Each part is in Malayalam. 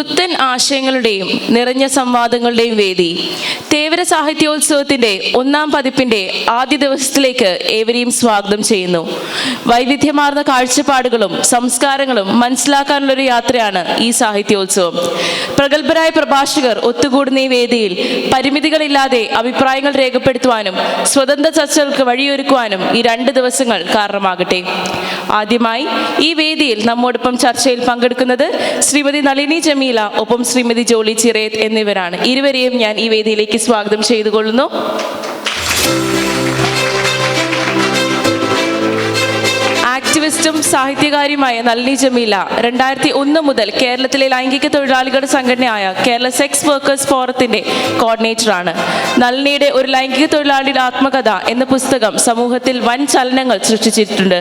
പുത്തൻ ആശയങ്ങളുടെയും നിറഞ്ഞ സംവാദങ്ങളുടെയും വേദി തേവര സാഹിത്യോത്സവത്തിന്റെ 1ാം പതിപ്പിന്റെ ആദ്യ ദിവസത്തിലേക്ക് ഏവരെയും സ്വാഗതം ചെയ്യുന്നു. വൈവിധ്യമാർന്ന കാഴ്ചപ്പാടുകളും സംസ്കാരങ്ങളും മനസ്സിലാക്കാനുള്ളൊരു യാത്രയാണ് ഈ സാഹിത്യോത്സവം. പ്രഗത്ഭരായ പ്രഭാഷകർ ഒത്തുകൂടുന്ന ഈ വേദിയിൽ പരിമിതികളില്ലാതെ അഭിപ്രായങ്ങൾ രേഖപ്പെടുത്തുവാനും സ്വതന്ത്ര ചർച്ചകൾക്ക് വഴിയൊരുക്കുവാനും ഈ 2 ദിവസങ്ങൾ കാരണമാകട്ടെ. ആദ്യമായി ഈ വേദിയിൽ നമ്മോടൊപ്പം ചർച്ചയിൽ പങ്കെടുക്കുന്നത് ശ്രീമതി നളിനി ജമീല, ഒപ്പം ശ്രീമതി ജോളി ചിറേത്ത് എന്നിവരാണ്. ഇരുവരെയും ഞാൻ ഈ വേദിയിലേക്ക് സ്വാഗതം ചെയ്തുകൊള്ളുന്നു. ആക്ടിവിസ്റ്റും സാഹിത്യകാരിയുമായ നളിനി ജമീല 2001 മുതൽ കേരളത്തിലെ ലൈംഗിക തൊഴിലാളികളുടെ സംഘടനയായ കേരള സെക്സ് വർക്കേഴ്സ് ഫോറത്തിന്റെ കോർഡിനേറ്ററാണ്. നളിനിയുടെ ഒരു ലൈംഗിക തൊഴിലാളിയുടെ ആത്മകഥ എന്ന പുസ്തകം സമൂഹത്തിൽ വൻ ചലനങ്ങൾ സൃഷ്ടിച്ചിട്ടുണ്ട്.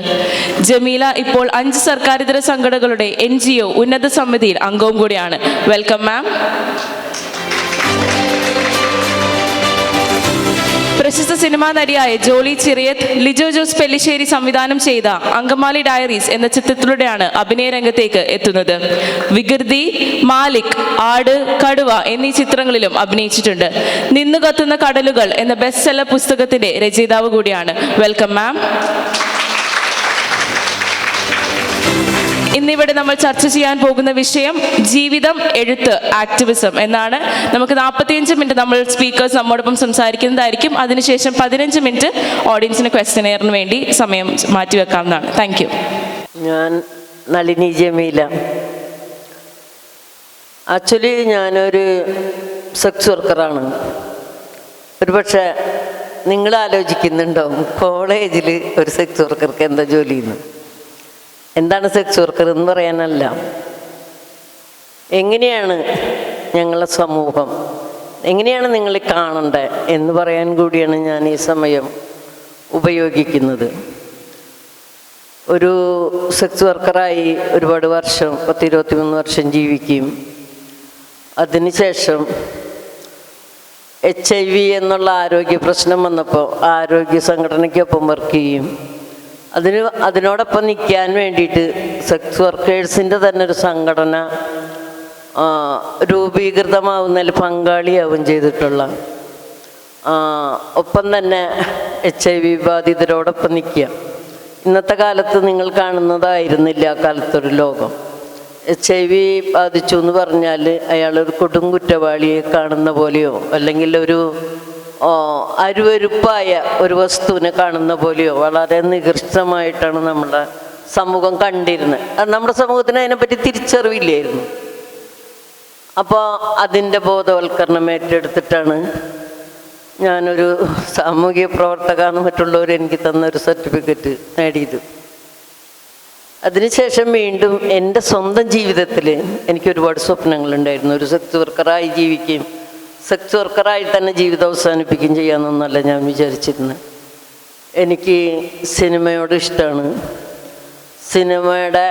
ജമീല ഇപ്പോൾ 5 സർക്കാരിതര സംഘടനകളുടെ NGO ഉന്നത സമിതിയിൽ അംഗവും കൂടിയാണ്. വെൽക്കം മാം. പ്രശസ്ത സിനിമാ നടിയായ ജോളി ചിറേത്ത് ലിജോ ജോസ് പെല്ലിശ്ശേരി സംവിധാനം ചെയ്ത അങ്കമാലി ഡയറീസ് എന്ന ചിത്രത്തിലൂടെയാണ് അഭിനയ രംഗത്തേക്ക് എത്തുന്നത്. വികൃതി, മാലിക്, ആട്, കടുവ എന്നീ ചിത്രങ്ങളിലും അഭിനയിച്ചിട്ടുണ്ട്. നിന്നു കത്തുന്ന കടലുകൾ എന്ന ബെസ്റ്റ് സെല്ലർ പുസ്തകത്തിന്റെ രചയിതാവ് കൂടിയാണ്. വെൽക്കം മാം. ഇന്നിവിടെ നമ്മൾ ചർച്ച ചെയ്യാൻ പോകുന്ന വിഷയം ജീവിതം, എഴുത്ത്, ആക്ടിവിസം എന്നാണ്. നമുക്ക് 45 മിനിറ്റ് നമ്മൾ സ്പീക്കേഴ്സ് നമ്മോടൊപ്പം സംസാരിക്കുന്നതായിരിക്കും. അതിനുശേഷം 15 മിനിറ്റ് ഓഡിയൻസിന് ക്വസ്റ്റ്യനെയറിന് വേണ്ടി സമയം മാറ്റിവെക്കാവുന്നതാണ്. Thank you. ഞാൻ നളിനി ജമീല. ആക്ച്വലി ഞാനൊരു സെക്സ് വർക്കറാണ്. ഒരുപക്ഷെ നിങ്ങൾ ആലോചിക്കുന്നുണ്ടാവും കോളേജിൽ ഒരു സെക്സ് വർക്കർക്ക് എന്താ ജോലിയെന്ന്. എന്താണ് സെക്സ് വർക്കർ എന്ന് പറയാനല്ല, എങ്ങനെയാണ് ഞങ്ങളുടെ സമൂഹം, എങ്ങനെയാണ് നിങ്ങൾ കാണണ്ടേ എന്ന് പറയാൻ കൂടിയാണ് ഞാൻ ഈ സമയം ഉപയോഗിക്കുന്നത്. ഒരു സെക്സ് വർക്കറായി ഒരുപാട് വർഷം, 10-23 വർഷം ജീവിക്കുകയും അതിനുശേഷം HIV എന്നുള്ള ആരോഗ്യ പ്രശ്നം വന്നപ്പോൾ ആരോഗ്യ സംഘടനയ്ക്കൊപ്പം വർക്ക് ചെയ്യും. അതിനോടൊപ്പം നിൽക്കാൻ വേണ്ടിയിട്ട് സെക്സ് വർക്കേഴ്സിൻ്റെ തന്നെ ഒരു സംഘടന രൂപീകൃതമാവുന്നതിൽ പങ്കാളിയാവുകയും ചെയ്തിട്ടുള്ള, ഒപ്പം തന്നെ HIV ബാധിതരോടൊപ്പം നിൽക്കുക. ഇന്നത്തെ കാലത്ത് നിങ്ങൾ കാണുന്നതായിരുന്നില്ല ആ കാലത്തൊരു ലോകം. HIV ബാധിച്ചു എന്ന് പറഞ്ഞാൽ അയാളൊരു കൊടും കുറ്റവാളിയെ കാണുന്ന പോലെയോ അല്ലെങ്കിൽ ഒരു അരുവരുപ്പായ ഒരു വസ്തുവിനെ കാണുന്ന പോലെയോ വളരെ നികൃഷ്ടമായിട്ടാണ് നമ്മുടെ സമൂഹം കണ്ടിരുന്നത്. അത് നമ്മുടെ സമൂഹത്തിന് അതിനെപ്പറ്റി തിരിച്ചറിവില്ലായിരുന്നു. അപ്പോൾ അതിൻ്റെ ബോധവൽക്കരണം ഏറ്റെടുത്തിട്ടാണ് ഞാനൊരു സാമൂഹിക പ്രവർത്തക എന്ന് മറ്റുള്ളവർ എനിക്ക് തന്നൊരു സർട്ടിഫിക്കറ്റ് നേടിയത്. അതിനുശേഷം വീണ്ടും എൻ്റെ സ്വന്തം ജീവിതത്തിൽ എനിക്ക് ഒരുപാട് സ്വപ്നങ്ങളുണ്ടായിരുന്നു. ഒരു സെക്സ് വർക്കറായി ജീവിക്കുകയും സെക്സ് വർക്കറായി തന്നെ ജീവിതം അവസാനിപ്പിക്കുകയും ചെയ്യാമെന്നൊന്നല്ല ഞാൻ വിചാരിച്ചിരുന്നത്. എനിക്ക് സിനിമയോട് ഇഷ്ടമാണ്. സിനിമയുടെ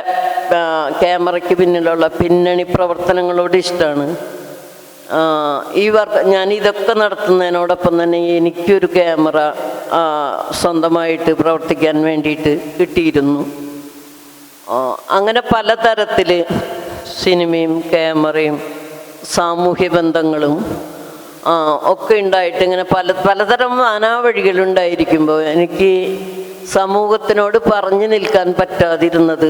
ക്യാമറയ്ക്ക് പിന്നിലുള്ള പിന്നണി പ്രവർത്തനങ്ങളോട് ഇഷ്ടമാണ്. ഞാൻ ഇതൊക്കെ നടത്തുന്നതിനോടൊപ്പം തന്നെ എനിക്കൊരു ക്യാമറ സ്വന്തമായിട്ട് പ്രവർത്തിക്കാൻ വേണ്ടിയിട്ട് കിട്ടിയിരുന്നു. അങ്ങനെ പലതരത്തിൽ സിനിമയും ക്യാമറയും സാമൂഹ്യ ബന്ധങ്ങളും ഒക്കെ ഉണ്ടായിട്ട് ഇങ്ങനെ പലതരം നാനാവഴികളുണ്ടായിരിക്കുമ്പോൾ എനിക്ക് സമൂഹത്തിനോട് പറഞ്ഞു നിൽക്കാൻ പറ്റാതിരുന്നത്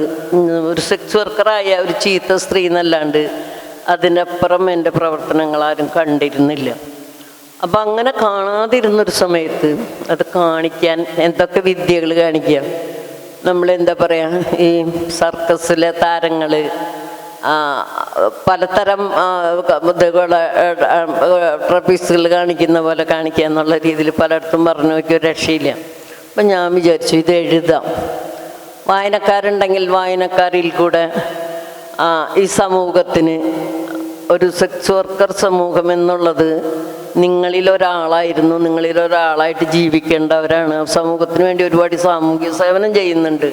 ഒരു സെക്സ് വർക്കറായ ഒരു ചീത്ത സ്ത്രീ എന്നല്ലാണ്ട് അതിനപ്പുറം എൻ്റെ പ്രവർത്തനങ്ങൾ ആരും കണ്ടിരുന്നില്ല. അപ്പം അങ്ങനെ കാണാതിരുന്നൊരു സമയത്ത് അത് കാണിക്കാൻ എന്തൊക്കെ വിദ്യകൾ കാണിക്കുക. നമ്മളെന്താ പറയുക, ഈ സർക്കസിലെ താരങ്ങൾ പലതരം ട്രപ്പീസുകൾ കാണിക്കുന്ന പോലെ കാണിക്കുക എന്നുള്ള രീതിയിൽ പലയിടത്തും പറഞ്ഞു നോക്കി ഒരു രക്ഷയില്ല. അപ്പം ഞാൻ വിചാരിച്ചു ഇത് എഴുതാം. വായനക്കാരുണ്ടെങ്കിൽ വായനക്കാരിൽ കൂടെ ഈ സമൂഹത്തിന് ഒരു സെക്സ് വർക്കർ സമൂഹം എന്നുള്ളത് നിങ്ങളിലൊരാളായിരുന്നു, നിങ്ങളിലൊരാളായിട്ട് ജീവിക്കേണ്ടവരാണ്. സമൂഹത്തിന് വേണ്ടി ഒരുപാട് സാമൂഹിക സേവനം ചെയ്യുന്നുണ്ട്.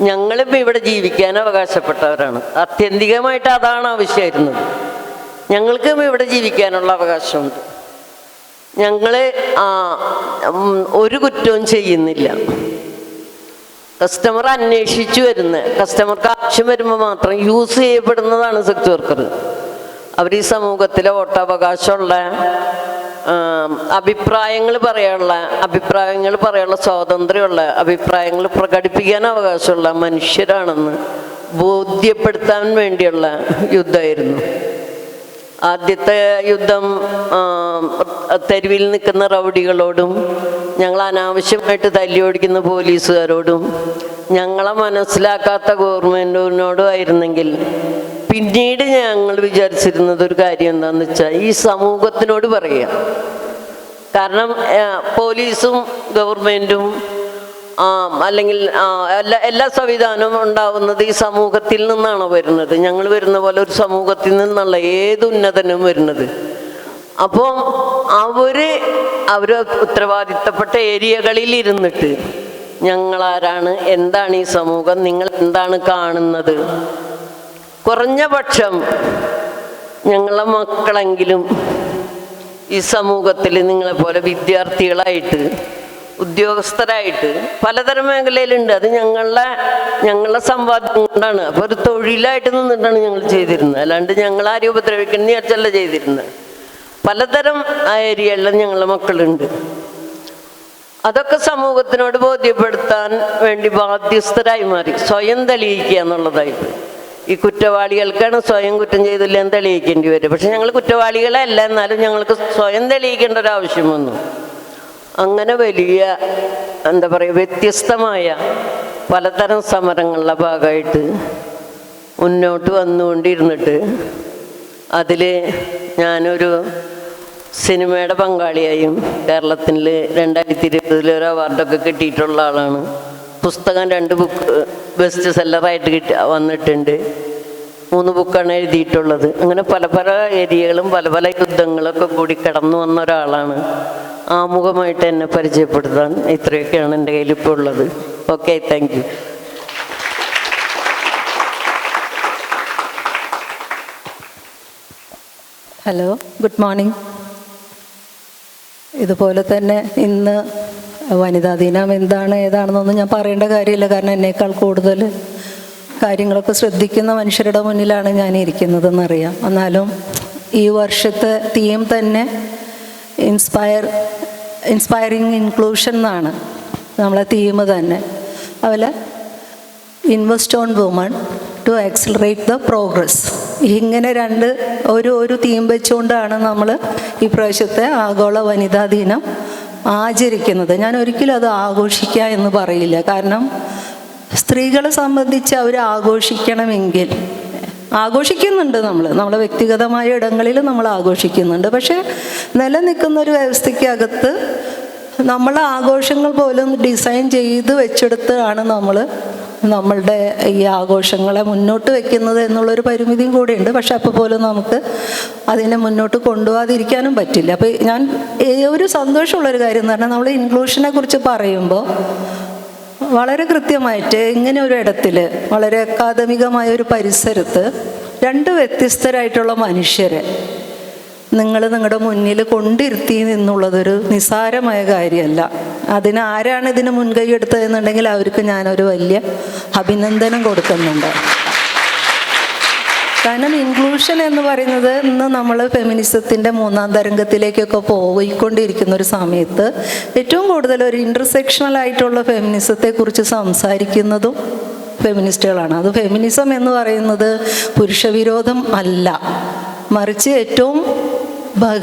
ഞങ്ങളിപ്പോൾ ഇവിടെ ജീവിക്കാൻ അവകാശപ്പെട്ടവരാണ്. ആത്യന്തികമായിട്ട് അതാണ് ആവശ്യമായിരുന്നത്. ഞങ്ങൾക്കും ഇവിടെ ജീവിക്കാനുള്ള അവകാശമുണ്ട്. ഞങ്ങൾ ഒരു കുറ്റവും ചെയ്യുന്നില്ല. കസ്റ്റമർ അന്വേഷിച്ചു വരുന്ന, കസ്റ്റമർക്ക് ആവശ്യം വരുമ്പോൾ മാത്രം യൂസ് ചെയ്യപ്പെടുന്നതാണ് സെക്സ് വർക്കർ. അവർ ഈ സമൂഹത്തിലെ വോട്ടവകാശമുള്ള, അഭിപ്രായങ്ങൾ പറയാനുള്ള സ്വാതന്ത്ര്യമുള്ള, അഭിപ്രായങ്ങൾ പ്രകടിപ്പിക്കാൻ അവകാശമുള്ള മനുഷ്യരാണെന്ന് ബോധ്യപ്പെടുത്താൻ വേണ്ടിയുള്ള യുദ്ധമായിരുന്നു. ആദ്യത്തെ യുദ്ധം തെരുവിൽ നിൽക്കുന്ന റൗഡികളോടും ഞങ്ങൾ അനാവശ്യമായിട്ട് തല്ലി ഓടിക്കുന്ന പോലീസുകാരോടും ഞങ്ങളെ മനസ്സിലാക്കാത്ത ഗവൺമെൻറ്റിനോടും ആയിരുന്നെങ്കിൽ, പിന്നീട് ഞങ്ങൾ വിചാരിച്ചിരുന്നത് ഒരു കാര്യം എന്താണെന്ന് വെച്ചാൽ ഈ സമൂഹത്തിനോട് പറയുക. കാരണം പോലീസും ഗവൺമെൻറ്റും അല്ലെങ്കിൽ എല്ലാ സംവിധാനവും ഉണ്ടാവുന്നത് ഈ സമൂഹത്തിൽ നിന്നാണ് വരുന്നത്. ഞങ്ങൾ വരുന്ന പോലെ ഒരു സമൂഹത്തിൽ നിന്നുള്ള ഏത് ഉന്നതനും വരുന്നത്. അപ്പോൾ അവർ ഉത്തരവാദിത്തപ്പെട്ട ഏരിയകളിൽ ഇരുന്നിട്ട് ഞങ്ങളാരാണ്, എന്താണ് ഈ സമൂഹം, നിങ്ങൾ എന്താണ് കാണുന്നത്, കുറഞ്ഞ പക്ഷം ഞങ്ങളെ മക്കളെങ്കിലും ഈ സമൂഹത്തിൽ നിങ്ങളെപ്പോലെ വിദ്യാർത്ഥികളായിട്ട്, ഉദ്യോഗസ്ഥരായിട്ട് പലതരം മേഖലയിലുണ്ട്. അത് ഞങ്ങളുടെ സമ്പാദ്യം കൊണ്ടാണ്. അപ്പോൾ ഒരു തൊഴിലായിട്ട് നിന്നിട്ടാണ് ഞങ്ങൾ ചെയ്തിരുന്നത്. അല്ലാണ്ട് ഞങ്ങളാരും ഉപദ്രവിക്കണം വിചാരിച്ചല്ല ചെയ്തിരുന്നത്. പലതരം ഏരിയകളിലും ഞങ്ങളുടെ മക്കളുണ്ട്. അതൊക്കെ സമൂഹത്തിനോട് ബോധ്യപ്പെടുത്താൻ വേണ്ടി ബാധ്യസ്ഥരായി മാറി, സ്വയം തെളിയിക്കുക എന്നുള്ളതായിട്ട്. ഈ കുറ്റവാളികൾക്കാണ് സ്വയം കുറ്റം ചെയ്തില്ല എന്ന് തെളിയിക്കേണ്ടി വരും. പക്ഷെ ഞങ്ങൾ കുറ്റവാളികളല്ല, എന്നാലും ഞങ്ങൾക്ക് സ്വയം തെളിയിക്കേണ്ട ഒരു ആവശ്യം വന്നു. അങ്ങനെ വലിയ വ്യത്യസ്തമായ പലതരം സമരങ്ങളുടെ ഭാഗമായിട്ട് മുന്നോട്ട് വന്നുകൊണ്ടിരുന്നിട്ട് അതിൽ ഞാനൊരു സിനിമയുടെ പങ്കാളിയായും കേരളത്തിൽ 2020 ഒരു അവാർഡൊക്കെ കിട്ടിയിട്ടുള്ള ആളാണ്. പുസ്തകം 2 ബുക്ക് ബെസ്റ്റ് സെല്ലറായിട്ട് വന്നിട്ടുണ്ട്. 3 ബുക്കാണ് എഴുതിയിട്ടുള്ളത്. അങ്ങനെ പല പല ഏരിയകളും പല പല യുദ്ധങ്ങളൊക്കെ കൂടി കടന്നു വന്ന ഒരാളാണ്. ആമുഖമായിട്ട് എന്നെ പരിചയപ്പെടുത്താൻ ഇത്രയൊക്കെയാണ് എൻ്റെ കയ്യിൽ ഇപ്പോൾ ഉള്ളത്. Okay, thank you. Hello, good morning. ഇതുപോലെ തന്നെ ഇന്ന് വനിതാ ദിനം എന്താണ് ഏതാണെന്നൊന്നും ഞാൻ പറയേണ്ട കാര്യമില്ല. കാരണം എന്നേക്കാൾ കൂടുതൽ കാര്യങ്ങളൊക്കെ ശ്രദ്ധിക്കുന്ന മനുഷ്യരുടെ മുന്നിലാണ് ഞാൻ ഇരിക്കുന്നതെന്നറിയാം. എന്നാലും ഈ വർഷത്തെ തീം തന്നെ ഇൻസ്പയറിങ് ഇൻക്ലൂഷൻ എന്നാണ് നമ്മളെ തീം തന്നെ. അതുപോലെ invest on woman to accelerate the progress. ഇങ്ങനെ ഒരു തീം വെച്ചുകൊണ്ടാണ് നമ്മൾ ഈ പ്രാവശ്യത്തെ ആഗോള വനിതാ ദിനം ആചരിക്കുന്നത്. ഞാൻ ഒരിക്കലും അത് ആഘോഷിക്കുക എന്ന് പറയില്ല. കാരണം സ്ത്രീകളെ സംബന്ധിച്ച് അവർ ആഘോഷിക്കണമെങ്കിൽ ആഘോഷിക്കുന്നുണ്ട്, നമ്മളെ വ്യക്തിഗതമായ ഇടങ്ങളിൽ നമ്മൾ ആഘോഷിക്കുന്നുണ്ട്. പക്ഷേ നിലനിൽക്കുന്ന ഒരു വ്യവസ്ഥയ്ക്കകത്ത് നമ്മളെ ആഘോഷങ്ങൾ പോലും ഡിസൈൻ ചെയ്ത് വെച്ചെടുത്താണ് നമ്മളുടെ ഈ ആഘോഷങ്ങളെ മുന്നോട്ട് വെക്കുന്നത് എന്നുള്ളൊരു പരിമിതിയും കൂടിയുണ്ട്. പക്ഷെ അപ്പോൾ പോലും നമുക്ക് അതിനെ മുന്നോട്ട് കൊണ്ടുപോകാതിരിക്കാനും പറ്റില്ല. അപ്പോൾ ഞാൻ ഒരു സന്തോഷമുള്ളൊരു കാര്യം എന്ന് പറഞ്ഞാൽ നമ്മൾ ഇൻക്ലൂഷനെ കുറിച്ച് പറയുമ്പോൾ വളരെ കൃത്യമായിട്ട് ഇങ്ങനെ ഒരു ഇടത്തിൽ വളരെ അക്കാദമികമായ ഒരു പരിസരത്ത് 2 വ്യത്യസ്തരായിട്ടുള്ള മനുഷ്യരെ നിങ്ങളുടെ മുന്നിൽ കൊണ്ടിരുത്തി എന്നുള്ളതൊരു നിസ്സാരമായ കാര്യമല്ല. ആരാണ് ഇതിന് മുൻകൈ എടുത്തതെന്നുണ്ടെങ്കിൽ അവർക്ക് ഞാനൊരു വലിയ അഭിനന്ദനം കൊടുക്കുന്നുണ്ട്. കാരണം ഇൻക്ലൂഷൻ എന്ന് പറയുന്നത് ഇന്ന് നമ്മൾ ഫെമിനിസത്തിൻ്റെ 3ാം തരംഗത്തിലേക്കൊക്കെ പോയിക്കൊണ്ടിരിക്കുന്ന ഒരു സമയത്ത് ഏറ്റവും കൂടുതൽ ഒരു ഇൻ്റർസെക്ഷണൽ ആയിട്ടുള്ള ഫെമിനിസത്തെക്കുറിച്ച് സംസാരിക്കുന്നതും ഫെമിനിസ്റ്റുകളാണ്. അത് ഫെമിനിസം എന്ന് പറയുന്നത് പുരുഷവിരോധം അല്ല, മറിച്ച് ഏറ്റവും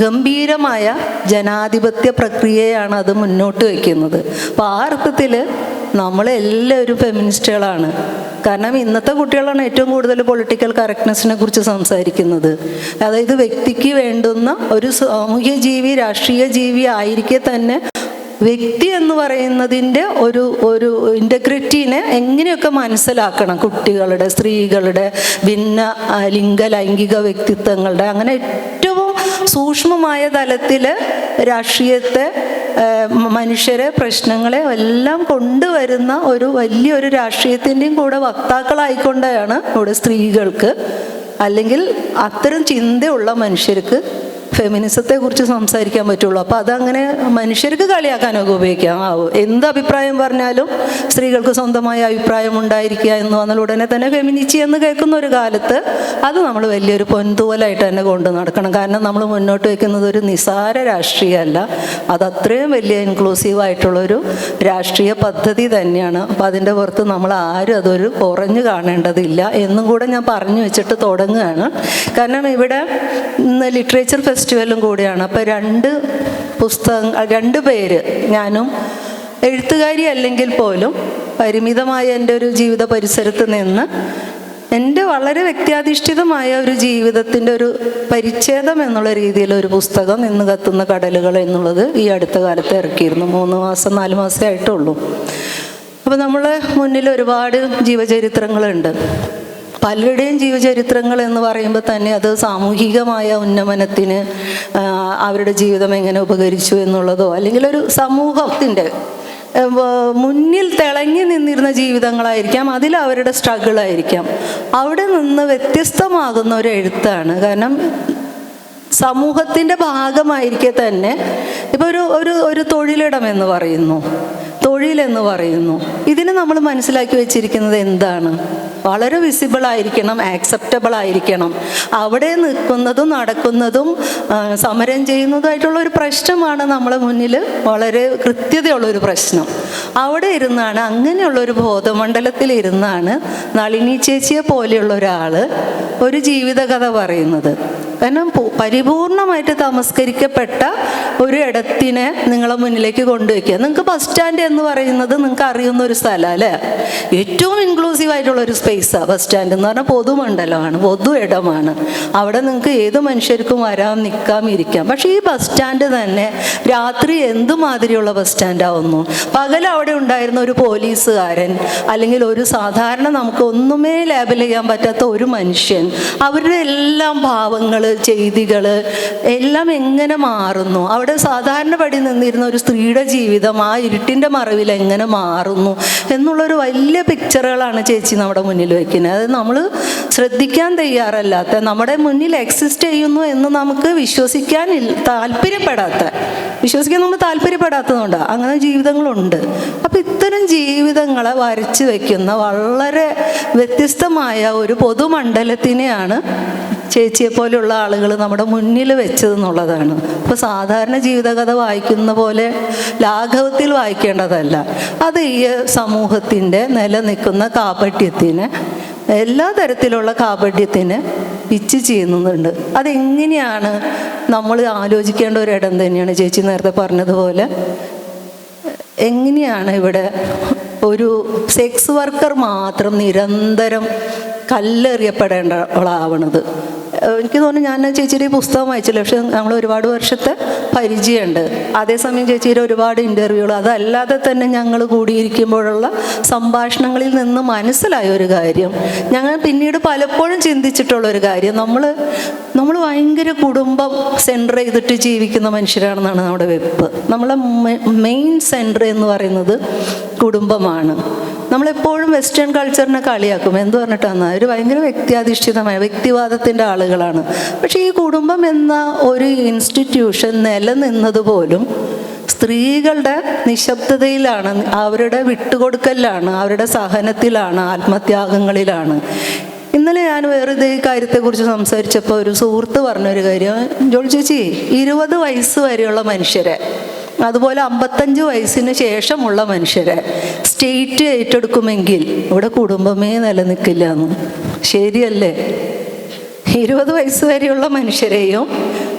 ഗംഭീരമായ ജനാധിപത്യ പ്രക്രിയയാണ് അത് മുന്നോട്ട് വയ്ക്കുന്നത്. അപ്പോൾ ആ അർത്ഥത്തിൽ നമ്മളെല്ലാവരും ഫെമിനിസ്റ്റുകളാണ്. കാരണം ഇന്നത്തെ കുട്ടികളാണ് ഏറ്റവും കൂടുതൽ പൊളിറ്റിക്കൽ കറക്റ്റ്നെസ്സിനെ കുറിച്ച് സംസാരിക്കുന്നത്. അതായത് വ്യക്തിക്ക് വേണ്ടുന്ന ഒരു സാമൂഹ്യ ജീവി, രാഷ്ട്രീയ ജീവി ആയിരിക്കെ തന്നെ വ്യക്തി എന്ന് പറയുന്നതിൻ്റെ ഒരു ഇൻ്റഗ്രിറ്റീനെ എങ്ങനെയൊക്കെ മനസ്സിലാക്കണം. കുട്ടികളുടെ, സ്ത്രീകളുടെ, ഭിന്ന ലിംഗ ലൈംഗിക വ്യക്തിത്വങ്ങളുടെ, അങ്ങനെ ഏറ്റവും സൂക്ഷ്മമായ തലത്തിൽ രാഷ്ട്രീയത്തെ, മനുഷ്യരെ, പ്രശ്നങ്ങളെ എല്ലാം കൊണ്ടുവരുന്ന ഒരു വലിയൊരു രാഷ്ട്രീയത്തിൻ്റെയും കൂടെ വക്താക്കളായിക്കൊണ്ടാണ് ഇവിടെ സ്ത്രീകൾക്ക് അല്ലെങ്കിൽ അത്തരം ചിന്തയുള്ള മനുഷ്യർക്ക് ഫെമിനിസത്തെക്കുറിച്ച് സംസാരിക്കാൻ പറ്റുള്ളൂ. അപ്പോൾ അതങ്ങനെ മനുഷ്യർക്ക് കളിയാക്കാനൊക്കെ ഉപയോഗിക്കാം. എന്ത് അഭിപ്രായം പറഞ്ഞാലും സ്ത്രീകൾക്ക് സ്വന്തമായ അഭിപ്രായം ഉണ്ടായിരിക്കുക എന്ന് വന്നാൽ ഉടനെ തന്നെ ഫെമിനിച്ചി എന്ന് കേൾക്കുന്ന ഒരു കാലത്ത് അത് നമ്മൾ വലിയൊരു പൊൻതൂവലായിട്ട് തന്നെ കൊണ്ട് നടക്കണം. കാരണം നമ്മൾ മുന്നോട്ട് വയ്ക്കുന്നത് ഒരു നിസാര രാഷ്ട്രീയമല്ല, അത് അത്രയും വലിയ ഇൻക്ലൂസീവായിട്ടുള്ളൊരു രാഷ്ട്രീയ പദ്ധതി തന്നെയാണ്. അപ്പം അതിൻ്റെ പുറത്ത് നമ്മൾ ആരും അതൊരു കുറഞ്ഞു കാണേണ്ടതില്ല എന്നും കൂടെ ഞാൻ പറഞ്ഞു വെച്ചിട്ട് തുടങ്ങുകയാണ്. കാരണം ഇവിടെ ഇന്ന് ലിറ്ററേച്ചർ ഫെസ്റ്റിവലും കൂടിയാണ്. അപ്പോൾ രണ്ട് പേര്, ഞാനും എഴുത്തുകാരി അല്ലെങ്കിൽ പോലും പരിമിതമായ എൻ്റെ ഒരു ജീവിത പരിസരത്ത് നിന്ന് എൻ്റെ വളരെ വ്യക്തിയാധിഷ്ഠിതമായ ഒരു ജീവിതത്തിൻ്റെ ഒരു പരിച്ഛേദം എന്നുള്ള രീതിയിൽ ഒരു പുസ്തകം ഇന്ന് കത്തുന്ന കടലുകൾ എന്നുള്ളത് ഈ അടുത്ത കാലത്ത് ഇറക്കിയിരുന്നു. 3 മാസം 4 മാസമേ ആയിട്ടുള്ളൂ. അപ്പോൾ നമ്മളെ മുന്നിൽ ഒരുപാട് ജീവചരിത്രങ്ങളുണ്ട്. പലരുടെയും ജീവചരിത്രങ്ങൾ എന്ന് പറയുമ്പോൾ തന്നെ അത് സാമൂഹികമായ ഉന്നമനത്തിന് അവരുടെ ജീവിതം എങ്ങനെ ഉപകരിച്ചു എന്നുള്ളതോ അല്ലെങ്കിൽ ഒരു സമൂഹത്തിൻ്റെ മുന്നിൽ തിളങ്ങി നിന്നിരുന്ന ജീവിതങ്ങളായിരിക്കാം, അതിൽ അവരുടെ സ്ട്രഗിളായിരിക്കാം. അവിടെ നിന്ന് വ്യത്യസ്തമാകുന്ന ഒരു എഴുത്താണ്. കാരണം സമൂഹത്തിൻ്റെ ഭാഗമായിരിക്കെ തന്നെ ഇപ്പോൾ ഒരു തൊഴിലിടം എന്ന് പറയുന്നു, തൊഴിലെന്ന് പറയുന്നു, ഇതിന് നമ്മൾ മനസ്സിലാക്കി വെച്ചിരിക്കുന്നത് എന്താണ്? വളരെ വിസിബിൾ ആയിരിക്കണം, ആക്സെപ്റ്റബിൾ ആയിരിക്കണം. അവിടെ നിൽക്കുന്നതും നടക്കുന്നതും സമരം ചെയ്യുന്നതുമായിട്ടുള്ള ഒരു പ്രശ്നമാണ് നമ്മളെ മുന്നിൽ, വളരെ കൃത്യതയുള്ളൊരു പ്രശ്നം. അവിടെ ഇരുന്നാണ്, അങ്ങനെയുള്ളൊരു ബോധമണ്ഡലത്തിൽ ഇരുന്നാണ് നളിനി ചേച്ചിയെ പോലെയുള്ള ഒരാൾ ഒരു ജീവിതകഥ പറയുന്നത്. കാരണം പരിപൂർണമായിട്ട് തമസ്കരിക്കപ്പെട്ട ഒരു ഇടത്തിനെ നിങ്ങളെ മുന്നിലേക്ക് കൊണ്ടുവയ്ക്കുക. നിങ്ങൾക്ക് ബസ് സ്റ്റാൻഡ് എന്ന് പറയുന്നത് നിങ്ങൾക്ക് അറിയുന്ന ഒരു സ്ഥലമാണ് അല്ലേ? ഏറ്റവും ഇൻക്ലൂസീവ് ആയിട്ടുള്ള ഒരു സ്പേസാണ് ബസ് സ്റ്റാൻഡ് എന്ന് പറഞ്ഞാൽ. പൊതുമണ്ഡലമാണ്, പൊതു ഇടമാണ്. അവിടെ നിങ്ങൾക്ക് ഏത് മനുഷ്യർക്കും വരാം, നിൽക്കാം, ഇരിക്കാം. പക്ഷേ ഈ ബസ് സ്റ്റാൻഡ് തന്നെ രാത്രി എന്തുമാതിരിയുള്ള ബസ് സ്റ്റാൻഡാവുന്നു. പകൽ അവിടെ ഉണ്ടായിരുന്ന ഒരു പോലീസുകാരൻ അല്ലെങ്കിൽ ഒരു സാധാരണ നമുക്ക് ഒന്നുമേ ലേബൽ ചെയ്യാൻ പറ്റാത്ത ഒരു മനുഷ്യൻ, അവരുടെ എല്ലാം ഭാവങ്ങൾ, ചെയ്തികൾ എല്ലാം എങ്ങനെ മാറുന്നു. അവിടെ സാധാരണപടി നിന്നിരുന്ന ഒരു സ്ത്രീയുടെ ജീവിതം ആ ഇരുട്ടിൻ്റെ മറവിൽ എങ്ങനെ മാറുന്നു എന്നുള്ളൊരു വലിയ പിക്ചറുകളാണ് ചേച്ചി നമ്മുടെ മുന്നിൽ വയ്ക്കുന്നത്. അത് നമ്മൾ ശ്രദ്ധിക്കാൻ തയ്യാറല്ലാത്ത, നമ്മുടെ മുന്നിൽ എക്സിസ്റ്റ് ചെയ്യുന്നു എന്ന് നമുക്ക് വിശ്വസിക്കാൻ നമ്മൾ താല്പര്യപ്പെടാത്തതുകൊണ്ടാണ് അങ്ങനെ ജീവിതങ്ങളുണ്ട്. അപ്പം ഇത്തരം ജീവിതങ്ങളെ വരച്ച് വയ്ക്കുന്ന വളരെ വ്യത്യസ്തമായ ഒരു പൊതുമണ്ഡലത്തിനെയാണ് ചേച്ചിയെ പോലെയുള്ള ആളുകൾ നമ്മുടെ മുന്നിൽ വെച്ചതെന്നുള്ളതാണ്. ഇപ്പോൾ സാധാരണ ജീവിതകഥ വായിക്കുന്ന പോലെ ലാഘവത്തിൽ വായിക്കേണ്ടതല്ല. അത് ഈ സമൂഹത്തിൻ്റെ നിലനിൽക്കുന്ന കാപട്യത്തിന്, എല്ലാ തരത്തിലുള്ള കാപട്യത്തിന് പിച്ച് ചെയ്യുന്നുണ്ട്. അതെങ്ങനെയാണ് നമ്മൾ ആലോചിക്കേണ്ട ഒരിടം തന്നെയാണ് ചേച്ചി നേരത്തെ പറഞ്ഞതുപോലെ. എങ്ങനെയാണ് ഇവിടെ ഒരു സെക്സ് വർക്കർ മാത്രം നിരന്തരം കല്ലെറിയപ്പെടേണ്ടവളാവണത്? എനിക്ക് തോന്നുന്നു, ഞാൻ ചേച്ചിയുടെ ഈ പുസ്തകം വായിച്ചില്ല, പക്ഷെ നമ്മൾ ഒരുപാട് വർഷത്തെ പരിചയമുണ്ട്. അതേസമയം ചേച്ചിയുടെ ഒരുപാട് ഇൻ്റർവ്യൂകൾ, അതല്ലാതെ തന്നെ ഞങ്ങൾ കൂടിയിരിക്കുമ്പോഴുള്ള സംഭാഷണങ്ങളിൽ നിന്ന് മനസ്സിലായ ഒരു കാര്യം, ഞങ്ങൾ പിന്നീട് പലപ്പോഴും ചിന്തിച്ചിട്ടുള്ളൊരു കാര്യം, നമ്മൾ ഭയങ്കര കുടുംബം സെൻറ്റർ ചെയ്തിട്ട് ജീവിക്കുന്ന മനുഷ്യരാണെന്നാണ് നമ്മുടെ വെപ്പ്. നമ്മളെ മെയിൻ സെൻറ്റർ എന്ന് പറയുന്നത് കുടുംബമാണ്. നമ്മളെപ്പോഴും വെസ്റ്റേൺ കൾച്ചറിനെ കളിയാക്കും. എന്ത് പറഞ്ഞിട്ടാണ്? ഒരു ഭയങ്കര വ്യക്തിയാധിഷ്ഠിതമായ വ്യക്തിവാദത്തിൻ്റെ ആളുകളാണ്. പക്ഷേ ഈ കുടുംബം എന്ന ഒരു ഇൻസ്റ്റിറ്റ്യൂഷൻ നിലനിന്നത് പോലും സ്ത്രീകളുടെ നിശബ്ദതയിലാണ്, അവരുടെ വിട്ടുകൊടുക്കലിലാണ്, അവരുടെ സഹനത്തിലാണ്, ആത്മത്യാഗങ്ങളിലാണ്. ഇന്നലെ ഞാൻ വേറെ ഈ കാര്യത്തെക്കുറിച്ച് സംസാരിച്ചപ്പോൾ ഒരു സുഹൃത്ത് പറഞ്ഞൊരു കാര്യം, ജോളി ചേച്ചി 20 വയസ്സ് വരെയുള്ള മനുഷ്യരെ, അതുപോലെ 55 വയസ്സിന് ശേഷമുള്ള മനുഷ്യരെ സ്റ്റേറ്റ് ഏറ്റെടുക്കുമെങ്കിൽ ഇവിടെ കുടുംബമേ നിലനിൽക്കില്ല എന്ന്. ശരിയല്ലേ? 20 വയസ്സ് വരെയുള്ള മനുഷ്യരെയും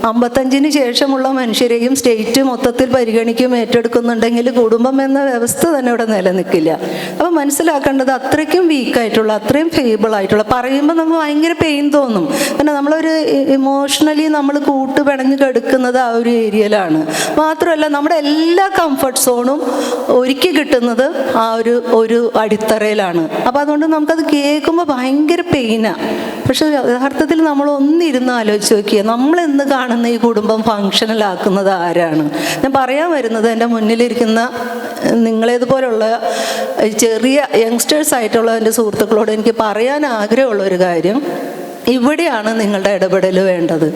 55-ന് ശേഷമുള്ള മനുഷ്യരെയും സ്റ്റേറ്റ് മൊത്തത്തിൽ പരിഗണിക്കും, ഏറ്റെടുക്കുന്നുണ്ടെങ്കിൽ കുടുംബം എന്ന വ്യവസ്ഥ തന്നെ ഇവിടെ നിലനിൽക്കില്ല. അപ്പോൾ മനസ്സിലാക്കേണ്ടത് അത്രയ്ക്കും വീക്കായിട്ടുള്ള, അത്രയും ഫേബിൾ ആയിട്ടുള്ള, പറയുമ്പോൾ നമുക്ക് ഭയങ്കര പെയിൻ തോന്നും. കാരണം നമ്മളൊരു ഇമോഷണലി നമ്മൾ കൂട്ടുപിണഞ്ഞ് കിടക്കുന്നത് ആ ഒരു ഏരിയയിലാണ്. മാത്രമല്ല നമ്മുടെ എല്ലാ കംഫർട്ട് സോണും ഒരുക്കി കിട്ടുന്നത് ആ ഒരു അടിത്തറയിലാണ്. അപ്പോൾ അതുകൊണ്ട് നമുക്കത് കേൾക്കുമ്പോൾ ഭയങ്കര പെയിനാണ്. പക്ഷെ യഥാർത്ഥത്തിൽ നമ്മൾ ഒന്നിരുന്ന് ആലോചിച്ച് നോക്കിയാൽ നമ്മളെന്ന് കാണുന്ന ഈ കുടുംബം ഫങ്ഷനലാക്കുന്നത് ആരാണ്? ഞാൻ പറയാൻ വരുന്നത്, എൻ്റെ മുന്നിലിരിക്കുന്ന നിങ്ങളേതുപോലുള്ള ചെറിയ യങ്സ്റ്റേഴ്സ് ആയിട്ടുള്ള എൻ്റെ സുഹൃത്തുക്കളോട് എനിക്ക് പറയാൻ ആഗ്രഹമുള്ളൊരു കാര്യം, ഇവിടെയാണ് നിങ്ങളുടെ ഇടപെടൽ വേണ്ടത്.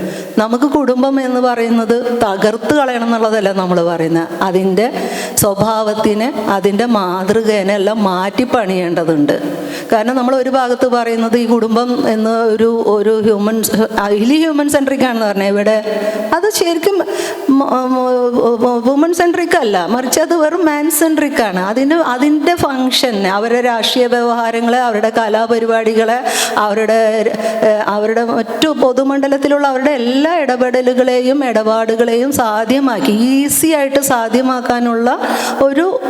നമുക്ക് കുടുംബം എന്ന് പറയുന്നത് തകർത്ത് കളയണം എന്നുള്ളതല്ല നമ്മൾ പറയുന്നത്. അതിൻ്റെ സ്വഭാവത്തിനെ, അതിൻ്റെ മാതൃകേനെ എല്ലാം മാറ്റി പണിയേണ്ടതുണ്ട്. കാരണം നമ്മൾ ഒരു ഭാഗത്ത് പറയുന്നത് ഈ കുടുംബം എന്ന് ഒരു ഹ്യൂമൻ സെൻട്രിക് ആണെന്ന് പറഞ്ഞാൽ ഇവിടെ അത് ശരിക്കും വുമൺ സെൻട്രിക് അല്ല, മറിച്ച് അത് വെറും മാൻ സെൻട്രിക് ആണ്. അതിൻ്റെ ഫങ്ഷനെ, അവരുടെ രാഷ്ട്രീയ വ്യവഹാരങ്ങളെ, അവരുടെ കലാപരിപാടികളെ, അവരുടെ മറ്റു പൊതുമണ്ഡലത്തിലുള്ള അവരുടെ എല്ലാ ഇടപെടലുകളെയും ഇടപാടുകളെയും ഈസി ആയിട്ട് സാധ്യമാക്കാനുള്ള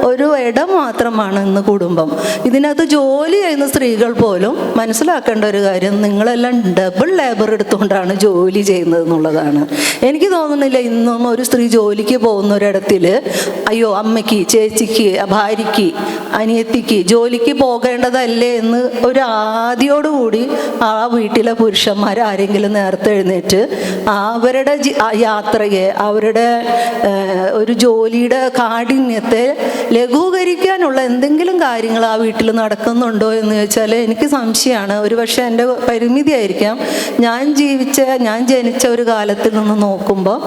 ഒരു ഇടം മാത്രമാണ് ഇന്ന് കുടുംബം. ഇതിനകത്ത് ജോലി ചെയ്യുന്ന സ്ത്രീകൾ പോലും മനസ്സിലാക്കേണ്ട ഒരു കാര്യം, നിങ്ങളെല്ലാം ഡബിൾ ലേബർ എടുത്തുകൊണ്ടാണ് ജോലി ചെയ്യുന്നത് എന്നുള്ളതാണ്. എനിക്ക് തോന്നുന്നില്ല ഇന്നും ഒരു സ്ത്രീ ജോലിക്ക് പോകുന്ന ഒരിടത്തിൽ അയ്യോ അമ്മയ്ക്ക്, ചേച്ചിക്ക്, ഭാര്യയ്ക്ക്, അനിയത്തിക്ക് ജോലിക്ക് പോകേണ്ടതല്ലേ എന്ന് ഒരു ആദിയോടുകൂടി ആ വീട്ടിലെ പുരുഷന്മാരാരെങ്കിലും നേരത്തെ എഴുന്നേറ്റ് അവരുടെ യാത്രയെ, അവരുടെ ഒരു ജോലിയുടെ കാഠിന്യത്തെ ലഘൂകരിക്കാനുള്ള എന്തെങ്കിലും കാര്യങ്ങൾ ആ വീട്ടിൽ നടക്കുന്നുണ്ടോ എന്ന് ചോദിച്ചാൽ എനിക്ക് സംശയമാണ്. ഒരു പക്ഷേ എൻ്റെ പരിമിതിയായിരിക്കാം. ഞാൻ ജനിച്ച ഒരു കാലത്തിൽ നിന്ന് നോക്കുമ്പോൾ